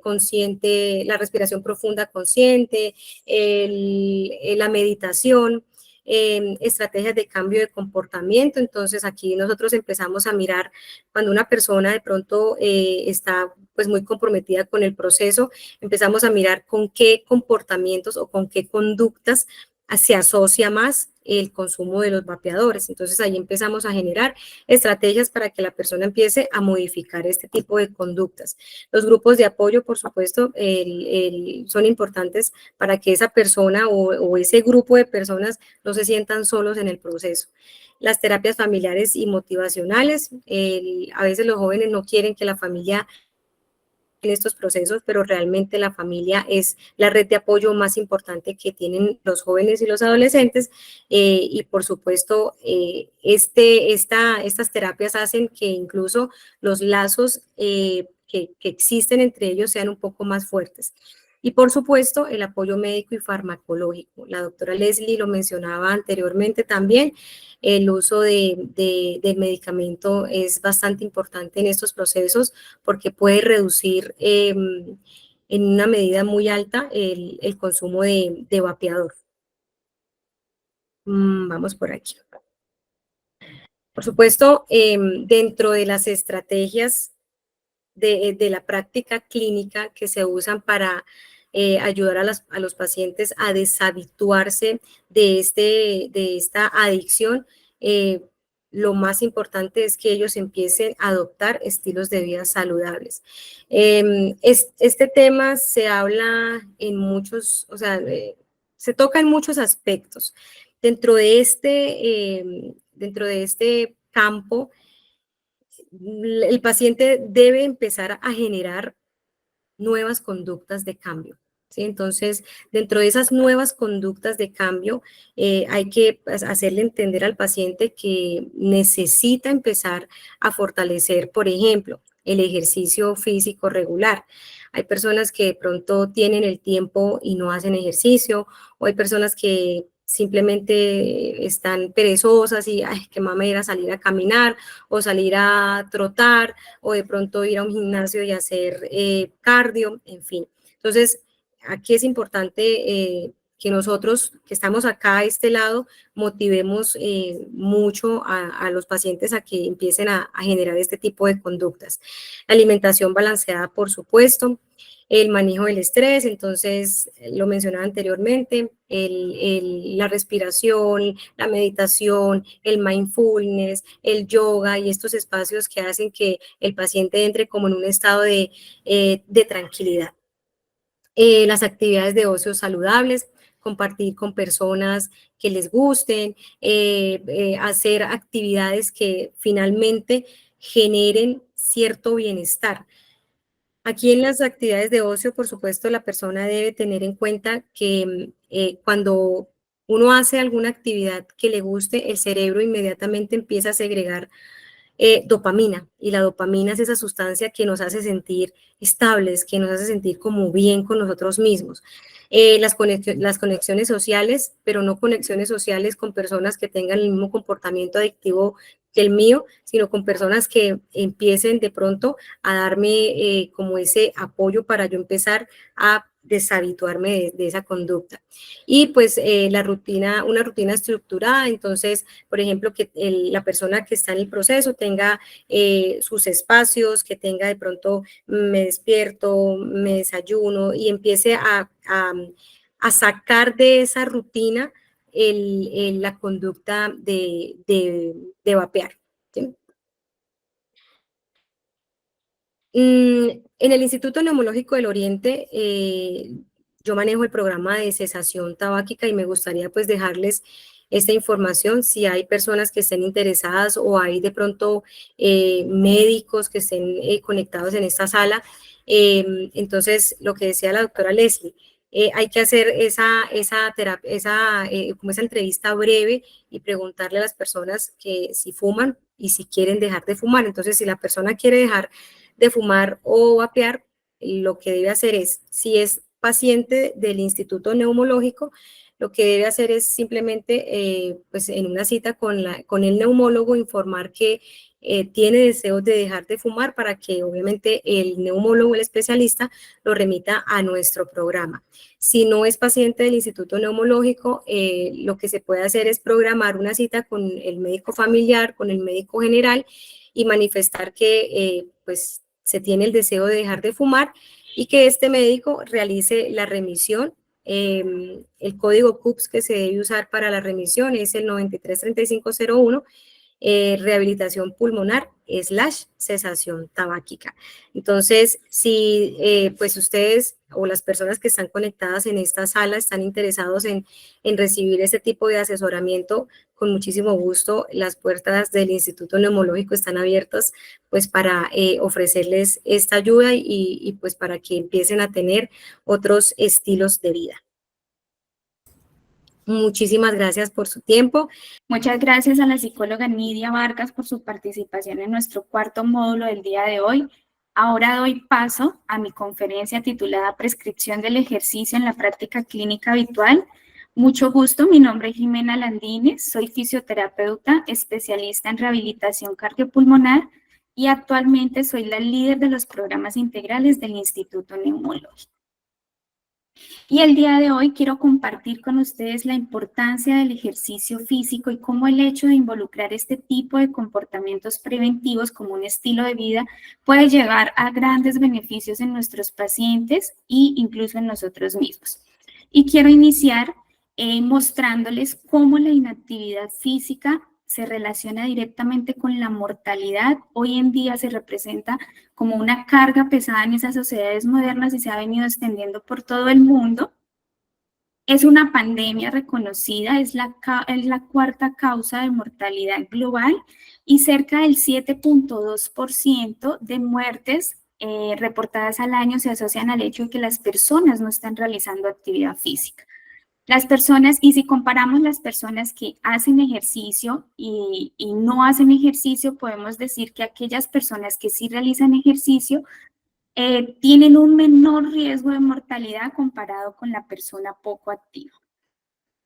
consciente, la respiración profunda consciente, la meditación, estrategias de cambio de comportamiento. Entonces aquí nosotros empezamos a mirar cuando una persona de pronto está pues muy comprometida con el proceso, empezamos a mirar con qué comportamientos o con qué conductas se asocia más el consumo de los vapeadores. Entonces ahí empezamos a generar estrategias para que la persona empiece a modificar este tipo de conductas. Los grupos de apoyo, por supuesto, son importantes para que esa persona o ese grupo de personas no se sientan solos en el proceso. Las terapias familiares y motivacionales, a veces los jóvenes no quieren que la familia en estos procesos, pero realmente la familia es la red de apoyo más importante que tienen los jóvenes y los adolescentes, y por supuesto estas terapias hacen que incluso los lazos que existen entre ellos sean un poco más fuertes. Y por supuesto, el apoyo médico y farmacológico. La doctora Leslie lo mencionaba anteriormente también. El uso del medicamento es bastante importante en estos procesos porque puede reducir en una medida muy alta el consumo de vapeador. Vamos por aquí. Por supuesto, dentro de las estrategias de la práctica clínica que se usan para ayudar a los pacientes a deshabituarse de esta adicción, lo más importante es que ellos empiecen a adoptar estilos de vida saludables. Este tema se habla en muchos, o sea, se toca en muchos aspectos. Dentro de este campo, el paciente debe empezar a generar nuevas conductas de cambio, ¿sí? Entonces, dentro de esas nuevas conductas de cambio, hay que hacerle entender al paciente que necesita empezar a fortalecer, por ejemplo, el ejercicio físico regular. Hay personas que de pronto tienen el tiempo y no hacen ejercicio, o hay personas que simplemente están perezosas y, ay, qué mamera salir a caminar o salir a trotar o de pronto ir a un gimnasio y hacer cardio, en fin. Entonces, aquí es importante que nosotros que estamos acá a este lado motivemos mucho a los pacientes a que empiecen a generar este tipo de conductas. La alimentación balanceada, por supuesto, el manejo del estrés, entonces lo mencionaba anteriormente, la respiración, la meditación, el mindfulness, el yoga y estos espacios que hacen que el paciente entre como en un estado de tranquilidad. Las actividades de ocio saludables, compartir con personas que les gusten, hacer actividades que finalmente generen cierto bienestar. Aquí en las actividades de ocio, por supuesto, la persona debe tener en cuenta que cuando uno hace alguna actividad que le guste, el cerebro inmediatamente empieza a segregar dopamina, y la dopamina es esa sustancia que nos hace sentir estables, que nos hace sentir como bien con nosotros mismos. Las conexiones sociales, pero no conexiones sociales con personas que tengan el mismo comportamiento adictivo que el mío, sino con personas que empiecen de pronto a darme como ese apoyo para yo empezar a deshabituarme de esa conducta. Y pues una rutina estructurada, entonces, por ejemplo, que la persona que está en el proceso tenga sus espacios, que tenga de pronto me despierto, me desayuno y empiece a sacar de esa rutina la conducta de vapear. ¿Sí? En el Instituto Neumológico del Oriente, yo manejo el programa de cesación tabáquica y me gustaría pues dejarles esta información si hay personas que estén interesadas o hay de pronto médicos que estén conectados en esta sala. Entonces, lo que decía la doctora Leslie, hay que hacer como esa entrevista breve y preguntarle a las personas que si fuman y si quieren dejar de fumar. Entonces, si la persona quiere dejar de fumar o vapear, lo que debe hacer es, si es paciente del Instituto Neumológico, lo que debe hacer es simplemente, pues en una cita con el neumólogo, informar que tiene deseos de dejar de fumar para que obviamente el neumólogo, el especialista, lo remita a nuestro programa. Si no es paciente del Instituto Neumológico, lo que se puede hacer es programar una cita con el médico familiar, con el médico general y manifestar que pues se tiene el deseo de dejar de fumar y que este médico realice la remisión. El código CUPS que se debe usar para la remisión es el 933501, rehabilitación pulmonar / cesación tabáquica. Entonces, si pues ustedes o las personas que están conectadas en esta sala están interesados en recibir ese tipo de asesoramiento, con muchísimo gusto, las puertas del Instituto Neumológico están abiertas pues para ofrecerles esta ayuda y pues para que empiecen a tener otros estilos de vida. Muchísimas gracias por su tiempo. Muchas gracias a la psicóloga Nidia Vargas por su participación en nuestro cuarto módulo del día de hoy. Ahora doy paso a mi conferencia titulada Prescripción del ejercicio en la práctica clínica habitual. Mucho gusto, mi nombre es Jimena Landines, soy fisioterapeuta, especialista en rehabilitación cardiopulmonar y actualmente soy la líder de los programas integrales del Instituto Neumológico. Y el día de hoy quiero compartir con ustedes la importancia del ejercicio físico y cómo el hecho de involucrar este tipo de comportamientos preventivos como un estilo de vida puede llevar a grandes beneficios en nuestros pacientes e incluso en nosotros mismos. Y quiero iniciar mostrándoles cómo la inactividad física se relaciona directamente con la mortalidad. Hoy en día se representa como una carga pesada en esas sociedades modernas y se ha venido extendiendo por todo el mundo. Es una pandemia reconocida, es la cuarta causa de mortalidad global y cerca del 7.2% de muertes reportadas al año se asocian al hecho de que las personas no están realizando actividad física. Las personas, y si comparamos las personas que hacen ejercicio y no hacen ejercicio, podemos decir que aquellas personas que sí realizan ejercicio tienen un menor riesgo de mortalidad comparado con la persona poco activa.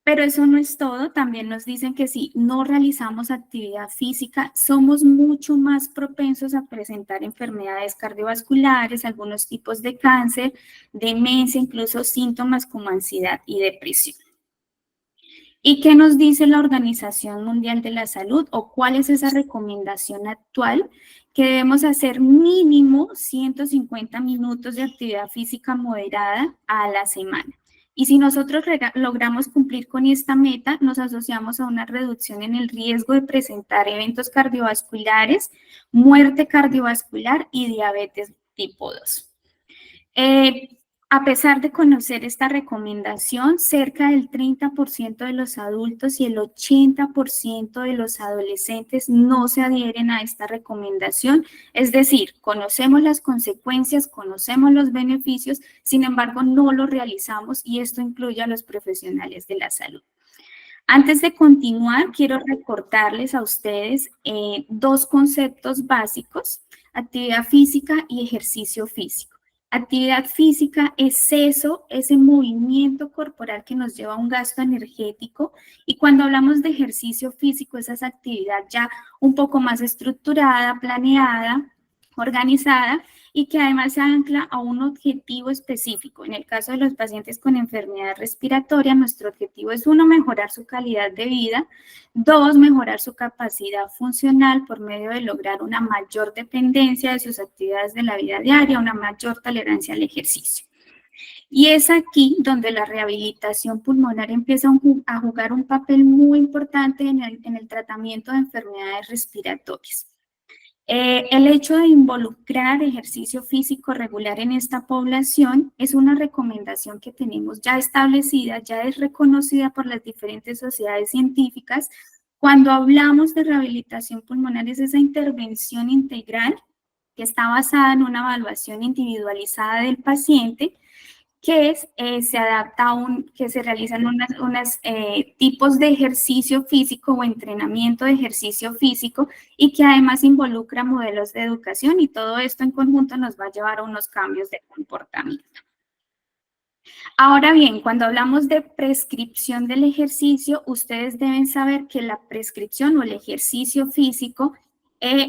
Pero eso no es todo, también nos dicen que si no realizamos actividad física, somos mucho más propensos a presentar enfermedades cardiovasculares, algunos tipos de cáncer, demencia, incluso síntomas como ansiedad y depresión. ¿Y qué nos dice la Organización Mundial de la Salud o cuál es esa recomendación actual? Que debemos hacer mínimo 150 minutos de actividad física moderada a la semana. Y si nosotros logramos cumplir con esta meta, nos asociamos a una reducción en el riesgo de presentar eventos cardiovasculares, muerte cardiovascular y diabetes tipo 2. A pesar de conocer esta recomendación, cerca del 30% de los adultos y el 80% de los adolescentes no se adhieren a esta recomendación. Es decir, conocemos las consecuencias, conocemos los beneficios, sin embargo, no lo realizamos y esto incluye a los profesionales de la salud. Antes de continuar, quiero recordarles a ustedes dos conceptos básicos: actividad física y ejercicio físico. Actividad física es eso, ese movimiento corporal que nos lleva a un gasto energético, y cuando hablamos de ejercicio físico es esa actividad ya un poco más estructurada, planeada, organizada, y que además se ancla a un objetivo específico. En el caso de los pacientes con enfermedad respiratoria, nuestro objetivo es 1, mejorar su calidad de vida, 2, mejorar su capacidad funcional por medio de lograr una mayor dependencia de sus actividades de la vida diaria, una mayor tolerancia al ejercicio. Y es aquí donde la rehabilitación pulmonar empieza a jugar un papel muy importante en el tratamiento de enfermedades respiratorias. El hecho de involucrar ejercicio físico regular en esta población es una recomendación que tenemos ya establecida, ya es reconocida por las diferentes sociedades científicas. Cuando hablamos de rehabilitación pulmonar es esa intervención integral que está basada en una evaluación individualizada del paciente, que se adapta que se realizan unos tipos de ejercicio físico o entrenamiento de ejercicio físico y que además involucra modelos de educación, y todo esto en conjunto nos va a llevar a unos cambios de comportamiento. Ahora bien, cuando hablamos de prescripción del ejercicio, ustedes deben saber que la prescripción o el ejercicio físico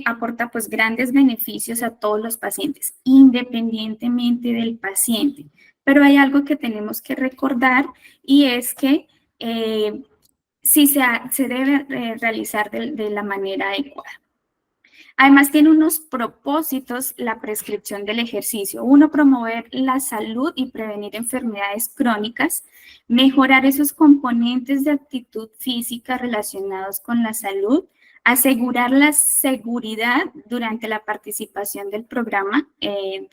aporta pues grandes beneficios a todos los pacientes, independientemente del paciente. Pero hay algo que tenemos que recordar, y es que sí se debe realizar de la manera adecuada. Además, tiene unos propósitos la prescripción del ejercicio. 1, promover la salud y prevenir enfermedades crónicas, mejorar esos componentes de actitud física relacionados con la salud, asegurar la seguridad durante la participación del programa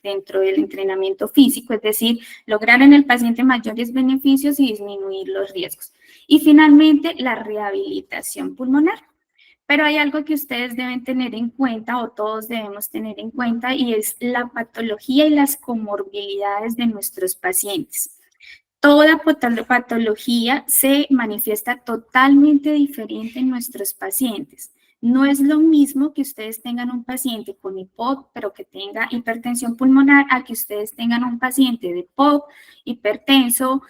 dentro del entrenamiento físico, es decir, lograr en el paciente mayores beneficios y disminuir los riesgos. Y finalmente, la rehabilitación pulmonar. Pero hay algo que ustedes deben tener en cuenta, o todos debemos tener en cuenta, y es la patología y las comorbilidades de nuestros pacientes. Toda patología se manifiesta totalmente diferente en nuestros pacientes. No es lo mismo que ustedes tengan un paciente con EPOC, pero que tenga hipertensión pulmonar, a que ustedes tengan un paciente de EPOC, hipertenso,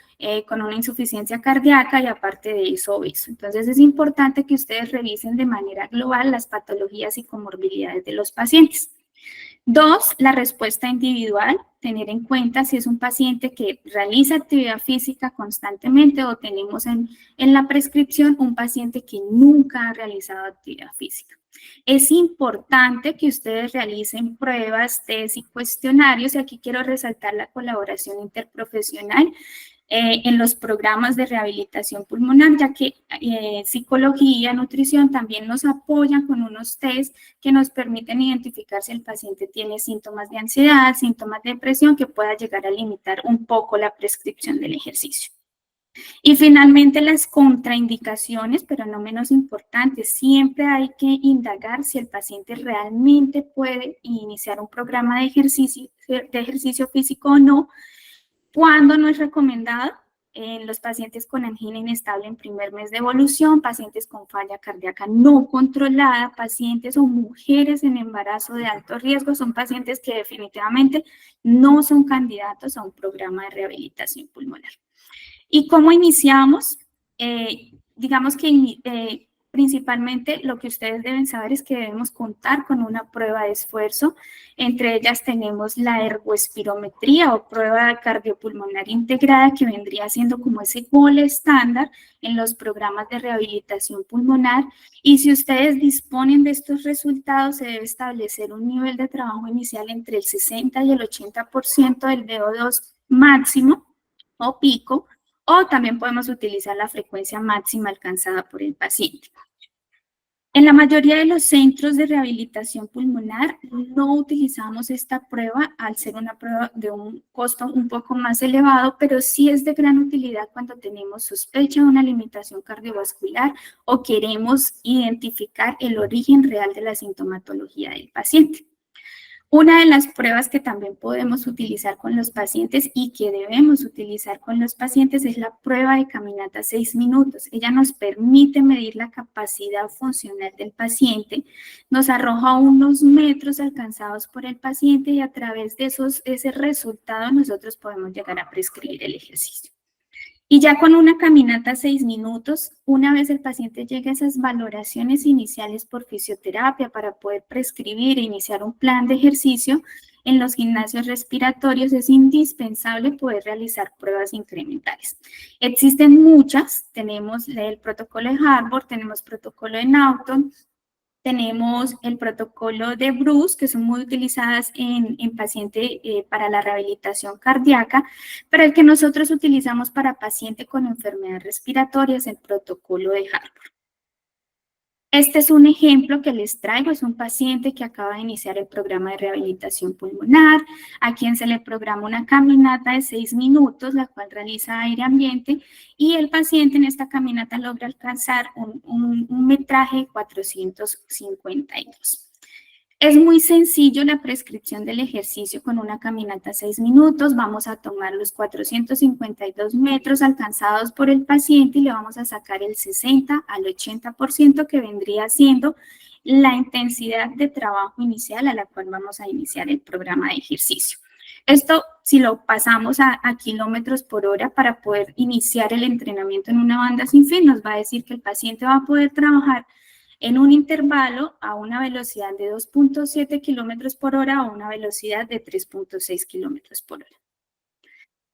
con una insuficiencia cardíaca y aparte de eso obeso. Entonces es importante que ustedes revisen de manera global las patologías y comorbilidades de los pacientes. 2, la respuesta individual, tener en cuenta si es un paciente que realiza actividad física constantemente o tenemos en la prescripción un paciente que nunca ha realizado actividad física. Es importante que ustedes realicen pruebas, test y cuestionarios, y aquí quiero resaltar la colaboración interprofesional en los programas de rehabilitación pulmonar, ya que psicología, nutrición también nos apoyan con unos test que nos permiten identificar si el paciente tiene síntomas de ansiedad, síntomas de depresión, que pueda llegar a limitar un poco la prescripción del ejercicio. Y finalmente, las contraindicaciones, pero no menos importantes, siempre hay que indagar si el paciente realmente puede iniciar un programa de ejercicio físico o no. ¿Cuándo no es recomendado? En los pacientes con angina inestable en primer mes de evolución, pacientes con falla cardíaca no controlada, pacientes o mujeres en embarazo de alto riesgo, son pacientes que definitivamente no son candidatos a un programa de rehabilitación pulmonar. ¿Y cómo iniciamos? Digamos que principalmente lo que ustedes deben saber es que debemos contar con una prueba de esfuerzo. Entre ellas tenemos la ergoespirometría o prueba cardiopulmonar integrada, que vendría siendo como ese gol estándar en los programas de rehabilitación pulmonar. Y si ustedes disponen de estos resultados, se debe establecer un nivel de trabajo inicial entre el 60 y el 80% del VO2 máximo o pico, o también podemos utilizar la frecuencia máxima alcanzada por el paciente. En la mayoría de los centros de rehabilitación pulmonar no utilizamos esta prueba al ser una prueba de un costo un poco más elevado, pero sí es de gran utilidad cuando tenemos sospecha de una limitación cardiovascular o queremos identificar el origen real de la sintomatología del paciente. Una de las pruebas que también podemos utilizar con los pacientes y que debemos utilizar con los pacientes es la prueba de caminata 6 minutos. Ella nos permite medir la capacidad funcional del paciente, nos arroja unos metros alcanzados por el paciente y a través de ese resultado nosotros podemos llegar a prescribir el ejercicio. Y ya con una caminata 6 minutos, una vez el paciente llegue a esas valoraciones iniciales por fisioterapia para poder prescribir e iniciar un plan de ejercicio, en los gimnasios respiratorios es indispensable poder realizar pruebas incrementales. Existen muchas, tenemos el protocolo de Harvard, tenemos protocolo de Naughton, tenemos el protocolo de Bruce, que son muy utilizadas en paciente para la rehabilitación cardíaca, pero el que nosotros utilizamos para paciente con enfermedad respiratoria es el protocolo de Harvard. Este es un ejemplo que les traigo, es un paciente que acaba de iniciar el programa de rehabilitación pulmonar, a quien se le programa una caminata de 6 minutos, la cual realiza aire ambiente, y el paciente en esta caminata logra alcanzar un metraje de 452. Es muy sencillo la prescripción del ejercicio con una caminata 6 minutos. Vamos a tomar los 452 metros alcanzados por el paciente y le vamos a sacar el 60 al 80% que vendría siendo la intensidad de trabajo inicial a la cual vamos a iniciar el programa de ejercicio. Esto, si lo pasamos a kilómetros por hora para poder iniciar el entrenamiento en una banda sin fin, nos va a decir que el paciente va a poder trabajar en un intervalo a una velocidad de 2.7 kilómetros por hora o una velocidad de 3.6 kilómetros por hora.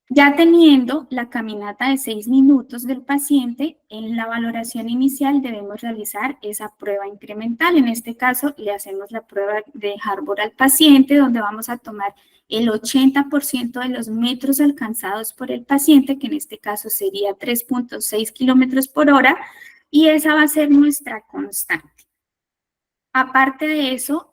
Ya teniendo la caminata de 6 minutos del paciente, en la valoración inicial debemos realizar esa prueba incremental. En este caso, le hacemos la prueba de Harvard al paciente, donde vamos a tomar el 80% de los metros alcanzados por el paciente, que en este caso sería 3.6 kilómetros por hora, y esa va a ser nuestra constante. Aparte de eso,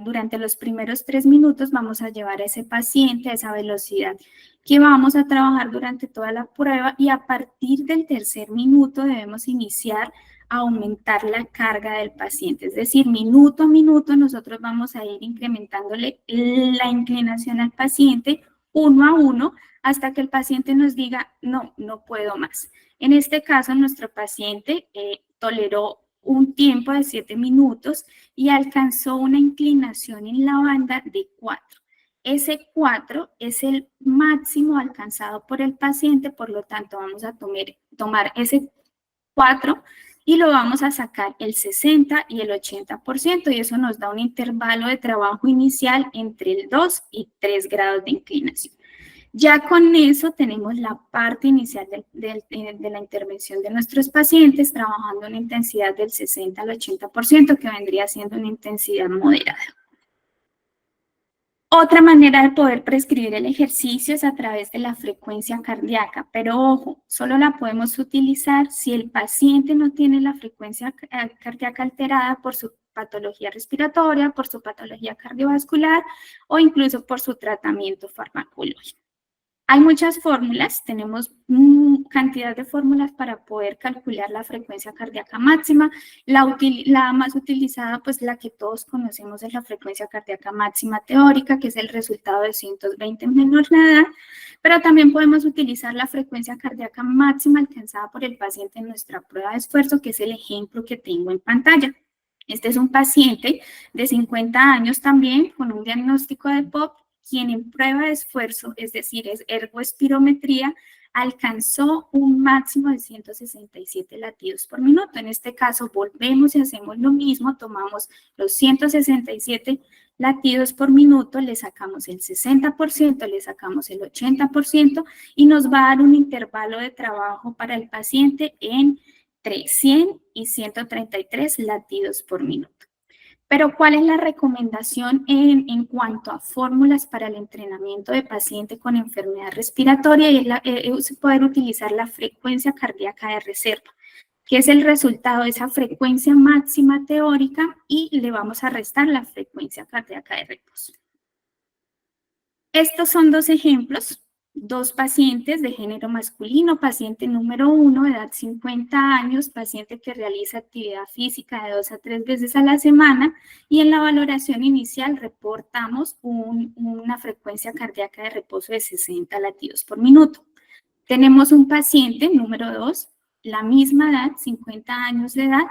durante los primeros 3 minutos vamos a llevar a ese paciente a esa velocidad que vamos a trabajar durante toda la prueba, y a partir del tercer minuto debemos iniciar a aumentar la carga del paciente. Es decir, minuto a minuto nosotros vamos a ir incrementándole la inclinación al paciente 1 a 1 hasta que el paciente nos diga, no, no puedo más. En este caso, nuestro paciente toleró un tiempo de 7 minutos y alcanzó una inclinación en la banda de 4. Ese 4 es el máximo alcanzado por el paciente, por lo tanto vamos a tomar ese 4 y lo vamos a sacar el 60 y el 80%, y eso nos da un intervalo de trabajo inicial entre el 2 y 3 grados de inclinación. Ya con eso tenemos la parte inicial de la intervención de nuestros pacientes, trabajando una intensidad del 60 al 80%, que vendría siendo una intensidad moderada. Otra manera de poder prescribir el ejercicio es a través de la frecuencia cardíaca, pero ojo, solo la podemos utilizar si el paciente no tiene la frecuencia cardíaca alterada por su patología respiratoria, por su patología cardiovascular o incluso por su tratamiento farmacológico. Hay muchas fórmulas, tenemos cantidad de fórmulas para poder calcular la frecuencia cardíaca máxima. La más utilizada, pues la que todos conocemos, es la frecuencia cardíaca máxima teórica, que es el resultado de 120 en menor de edad, pero también podemos utilizar la frecuencia cardíaca máxima alcanzada por el paciente en nuestra prueba de esfuerzo, que es el ejemplo que tengo en pantalla. Este es un paciente de 50 años también, con un diagnóstico de POP, quien en prueba de esfuerzo, es decir, es ergoespirometría, alcanzó un máximo de 167 latidos por minuto. En este caso, volvemos y hacemos lo mismo, tomamos los 167 latidos por minuto, le sacamos el 60%, le sacamos el 80% y nos va a dar un intervalo de trabajo para el paciente entre 100 y 133 latidos por minuto. Pero, ¿cuál es la recomendación en cuanto a fórmulas para el entrenamiento de paciente con enfermedad respiratoria? Y es poder utilizar la frecuencia cardíaca de reserva, que es el resultado de esa frecuencia máxima teórica, y le vamos a restar la frecuencia cardíaca de reposo. Estos son 2 ejemplos. 2 pacientes de género masculino, paciente número 1, edad 50 años, paciente que realiza actividad física de 2 a 3 veces a la semana, y en la valoración inicial reportamos una frecuencia cardíaca de reposo de 60 latidos por minuto. Tenemos un paciente número 2, la misma edad, 50 años de edad,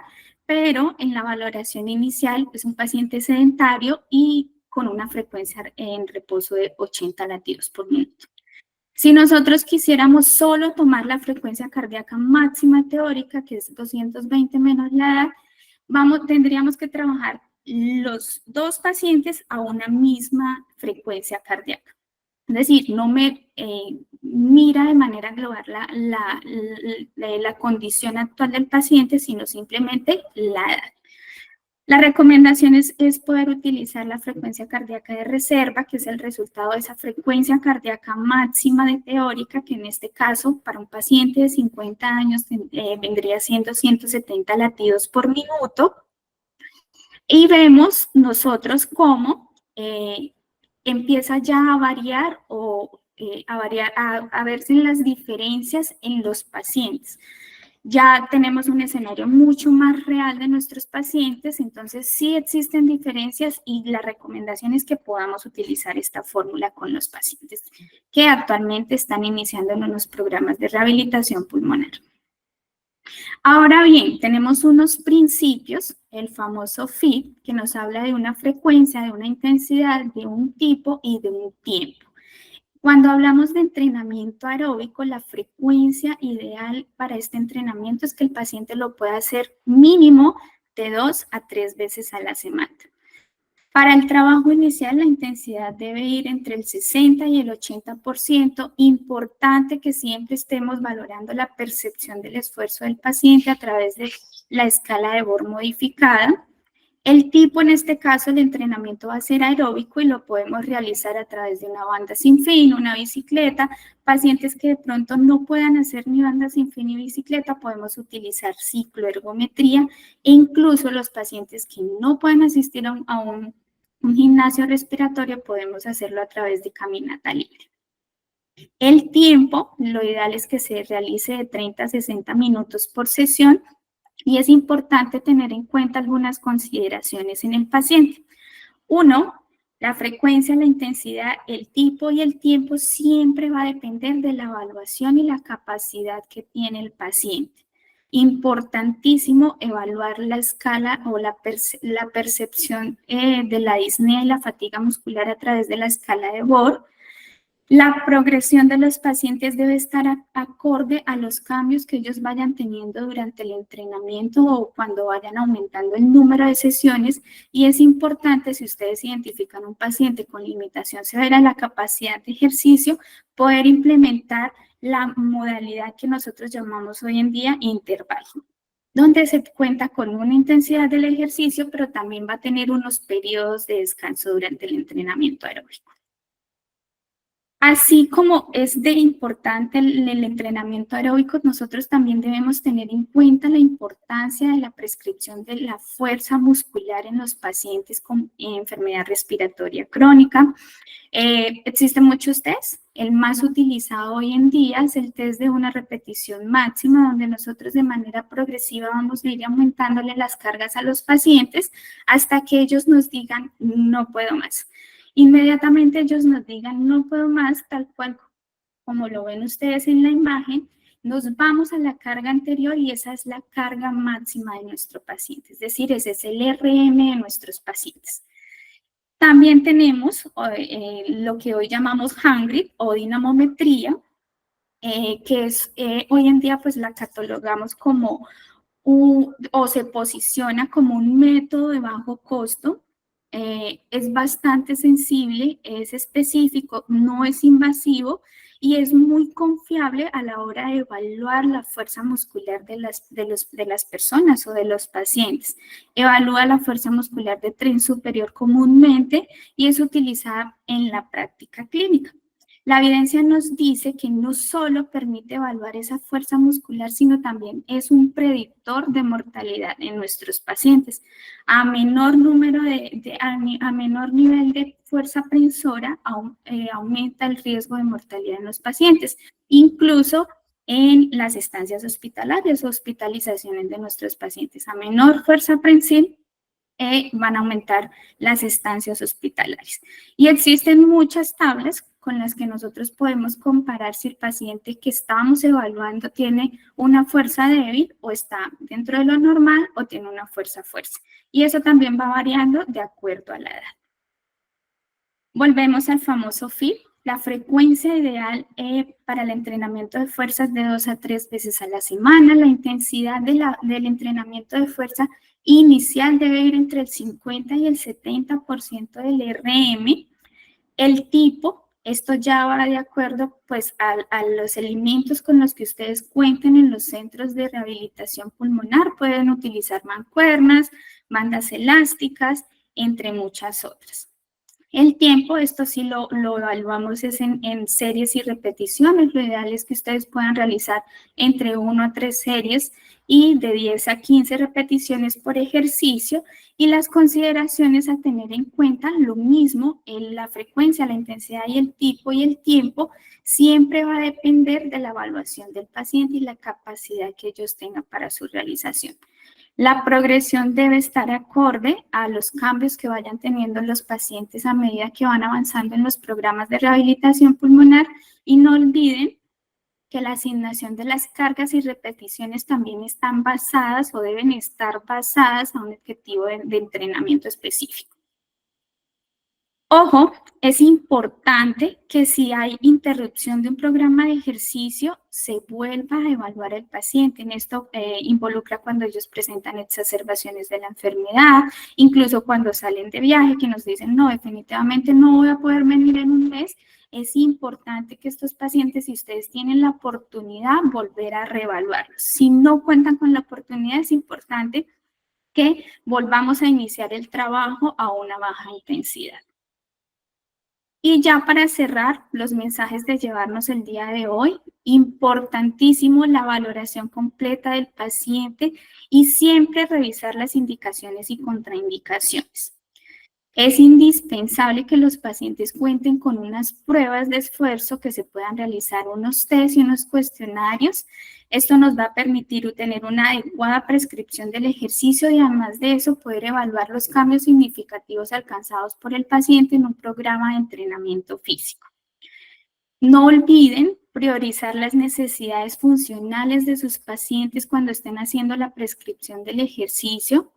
pero en la valoración inicial es un paciente sedentario y con una frecuencia en reposo de 80 latidos por minuto. Si nosotros quisiéramos solo tomar la frecuencia cardíaca máxima teórica, que es 220 menos la edad, tendríamos que trabajar los dos pacientes a una misma frecuencia cardíaca. Es decir, no me mira de manera global la condición actual del paciente, sino simplemente la edad. La recomendación es poder utilizar la frecuencia cardíaca de reserva, que es el resultado de esa frecuencia cardíaca máxima de teórica, que en este caso, para un paciente de 50 años, vendría siendo 170 latidos por minuto. Y vemos nosotros cómo empieza ya a variar o a verse las diferencias en los pacientes. Ya tenemos un escenario mucho más real de nuestros pacientes, entonces sí existen diferencias y la recomendación es que podamos utilizar esta fórmula con los pacientes que actualmente están iniciando en unos programas de rehabilitación pulmonar. Ahora bien, tenemos unos principios, el famoso FIT, que nos habla de una frecuencia, de una intensidad, de un tipo y de un tiempo. Cuando hablamos de entrenamiento aeróbico, la frecuencia ideal para este entrenamiento es que el paciente lo pueda hacer mínimo de 2 a 3 veces a la semana. Para el trabajo inicial, la intensidad debe ir entre el 60 y el 80%. Importante que siempre estemos valorando la percepción del esfuerzo del paciente a través de la escala de Bohr modificada. El tipo, en este caso, el entrenamiento va a ser aeróbico y lo podemos realizar a través de una banda sin fin, una bicicleta. Pacientes que de pronto no puedan hacer ni banda sin fin ni bicicleta, podemos utilizar cicloergometría e incluso los pacientes que no pueden asistir a un gimnasio respiratorio, podemos hacerlo a través de caminata libre. El tiempo, lo ideal es que se realice de 30 a 60 minutos por sesión. Y es importante tener en cuenta algunas consideraciones en el paciente. Uno, la frecuencia, la intensidad, el tipo y el tiempo siempre va a depender de la evaluación y la capacidad que tiene el paciente. Importantísimo evaluar la escala o la percepción de la disnea y la fatiga muscular a través de la escala de Bohr. La progresión de los pacientes debe estar acorde a los cambios que ellos vayan teniendo durante el entrenamiento o cuando vayan aumentando el número de sesiones, y es importante, si ustedes identifican un paciente con limitación severa en la capacidad de ejercicio, poder implementar la modalidad que nosotros llamamos hoy en día intervalo, donde se cuenta con una intensidad del ejercicio, pero también va a tener unos periodos de descanso durante el entrenamiento aeróbico. Así como es de importante el entrenamiento aeróbico, nosotros también debemos tener en cuenta la importancia de la prescripción de la fuerza muscular en los pacientes con enfermedad respiratoria crónica. Existen muchos tests. El más utilizado hoy en día es el test de una repetición máxima, donde nosotros de manera progresiva vamos a ir aumentándole las cargas a los pacientes hasta que ellos nos digan, no puedo más. Inmediatamente ellos nos digan, no puedo más, tal cual como lo ven ustedes en la imagen, nos vamos a la carga anterior y esa es la carga máxima de nuestro paciente, es decir, ese es el RM de nuestros pacientes. También tenemos lo que hoy llamamos hand grip o dinamometría, que es hoy en día pues la catalogamos como o se posiciona como un método de bajo costo. Es bastante sensible, es específico, no es invasivo y es muy confiable a la hora de evaluar la fuerza muscular de las personas o de los pacientes. Evalúa la fuerza muscular de tren superior comúnmente y es utilizada en la práctica clínica. La evidencia nos dice que no solo permite evaluar esa fuerza muscular, sino también es un predictor de mortalidad en nuestros pacientes. A menor nivel de fuerza prensora, aumenta el riesgo de mortalidad en los pacientes, incluso en las estancias hospitalarias o hospitalizaciones de nuestros pacientes. A menor fuerza prensil, van a aumentar las estancias hospitalarias. Y existen muchas tablas con las que nosotros podemos comparar si el paciente que estamos evaluando tiene una fuerza débil o está dentro de lo normal o tiene una fuerza. Y eso también va variando de acuerdo a la edad. Volvemos al famoso FIT. La frecuencia ideal para el entrenamiento de fuerzas de 2 a 3 veces a la semana. La intensidad del entrenamiento de fuerza inicial debe ir entre el 50 y el 70% del RM. El tipo, esto ya va de acuerdo pues a los elementos con los que ustedes cuenten en los centros de rehabilitación pulmonar. Pueden utilizar mancuernas, bandas elásticas, entre muchas otras. El tiempo, esto sí lo evaluamos es en series y repeticiones. Lo ideal es que ustedes puedan realizar entre 1 a 3 series y de 10 a 15 repeticiones por ejercicio. Y las consideraciones a tener en cuenta, lo mismo, la frecuencia, la intensidad y el tipo y el tiempo siempre va a depender de la evaluación del paciente y la capacidad que ellos tengan para su realización. La progresión debe estar acorde a los cambios que vayan teniendo los pacientes a medida que van avanzando en los programas de rehabilitación pulmonar, y no olviden que la asignación de las cargas y repeticiones también están basadas o deben estar basadas a un objetivo de entrenamiento específico. Ojo, es importante que si hay interrupción de un programa de ejercicio, se vuelva a evaluar al paciente. En esto involucra cuando ellos presentan exacerbaciones de la enfermedad, incluso cuando salen de viaje, que nos dicen, no, definitivamente no voy a poder venir en un mes. Es importante que estos pacientes, si ustedes tienen la oportunidad, volver a reevaluarlos. Si no cuentan con la oportunidad, es importante que volvamos a iniciar el trabajo a una baja intensidad. Y ya para cerrar, los mensajes de llevarnos el día de hoy, importantísimo la valoración completa del paciente y siempre revisar las indicaciones y contraindicaciones. Es indispensable que los pacientes cuenten con unas pruebas de esfuerzo, que se puedan realizar unos test y unos cuestionarios. Esto nos va a permitir tener una adecuada prescripción del ejercicio y además de eso poder evaluar los cambios significativos alcanzados por el paciente en un programa de entrenamiento físico. No olviden priorizar las necesidades funcionales de sus pacientes cuando estén haciendo la prescripción del ejercicio.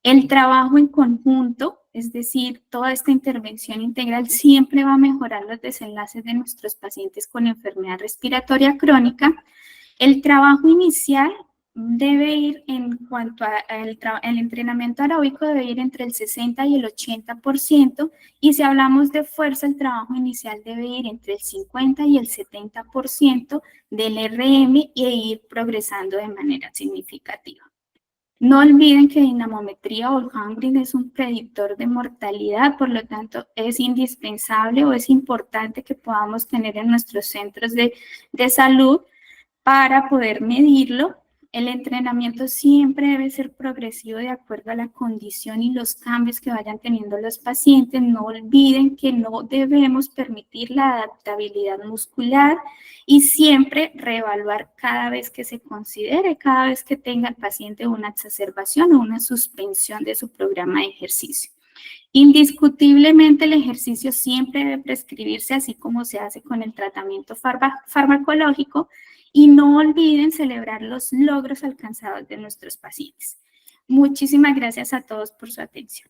El trabajo en conjunto, es decir, toda esta intervención integral siempre va a mejorar los desenlaces de nuestros pacientes con enfermedad respiratoria crónica. El trabajo inicial debe ir, en cuanto al entrenamiento aeróbico, debe ir entre el 60 y el 80%, y si hablamos de fuerza, el trabajo inicial debe ir entre el 50 y el 70% del RM e ir progresando de manera significativa. No olviden que dinamometría o Holmgren es un predictor de mortalidad, por lo tanto es indispensable o es importante que podamos tener en nuestros centros de salud para poder medirlo. El entrenamiento siempre debe ser progresivo de acuerdo a la condición y los cambios que vayan teniendo los pacientes. No olviden que no debemos permitir la adaptabilidad muscular y siempre reevaluar cada vez que se considere, cada vez que tenga el paciente una exacerbación o una suspensión de su programa de ejercicio. Indiscutiblemente el ejercicio siempre debe prescribirse así como se hace con el tratamiento farmacológico, y no olviden celebrar los logros alcanzados de nuestros pacientes. Muchísimas gracias a todos por su atención.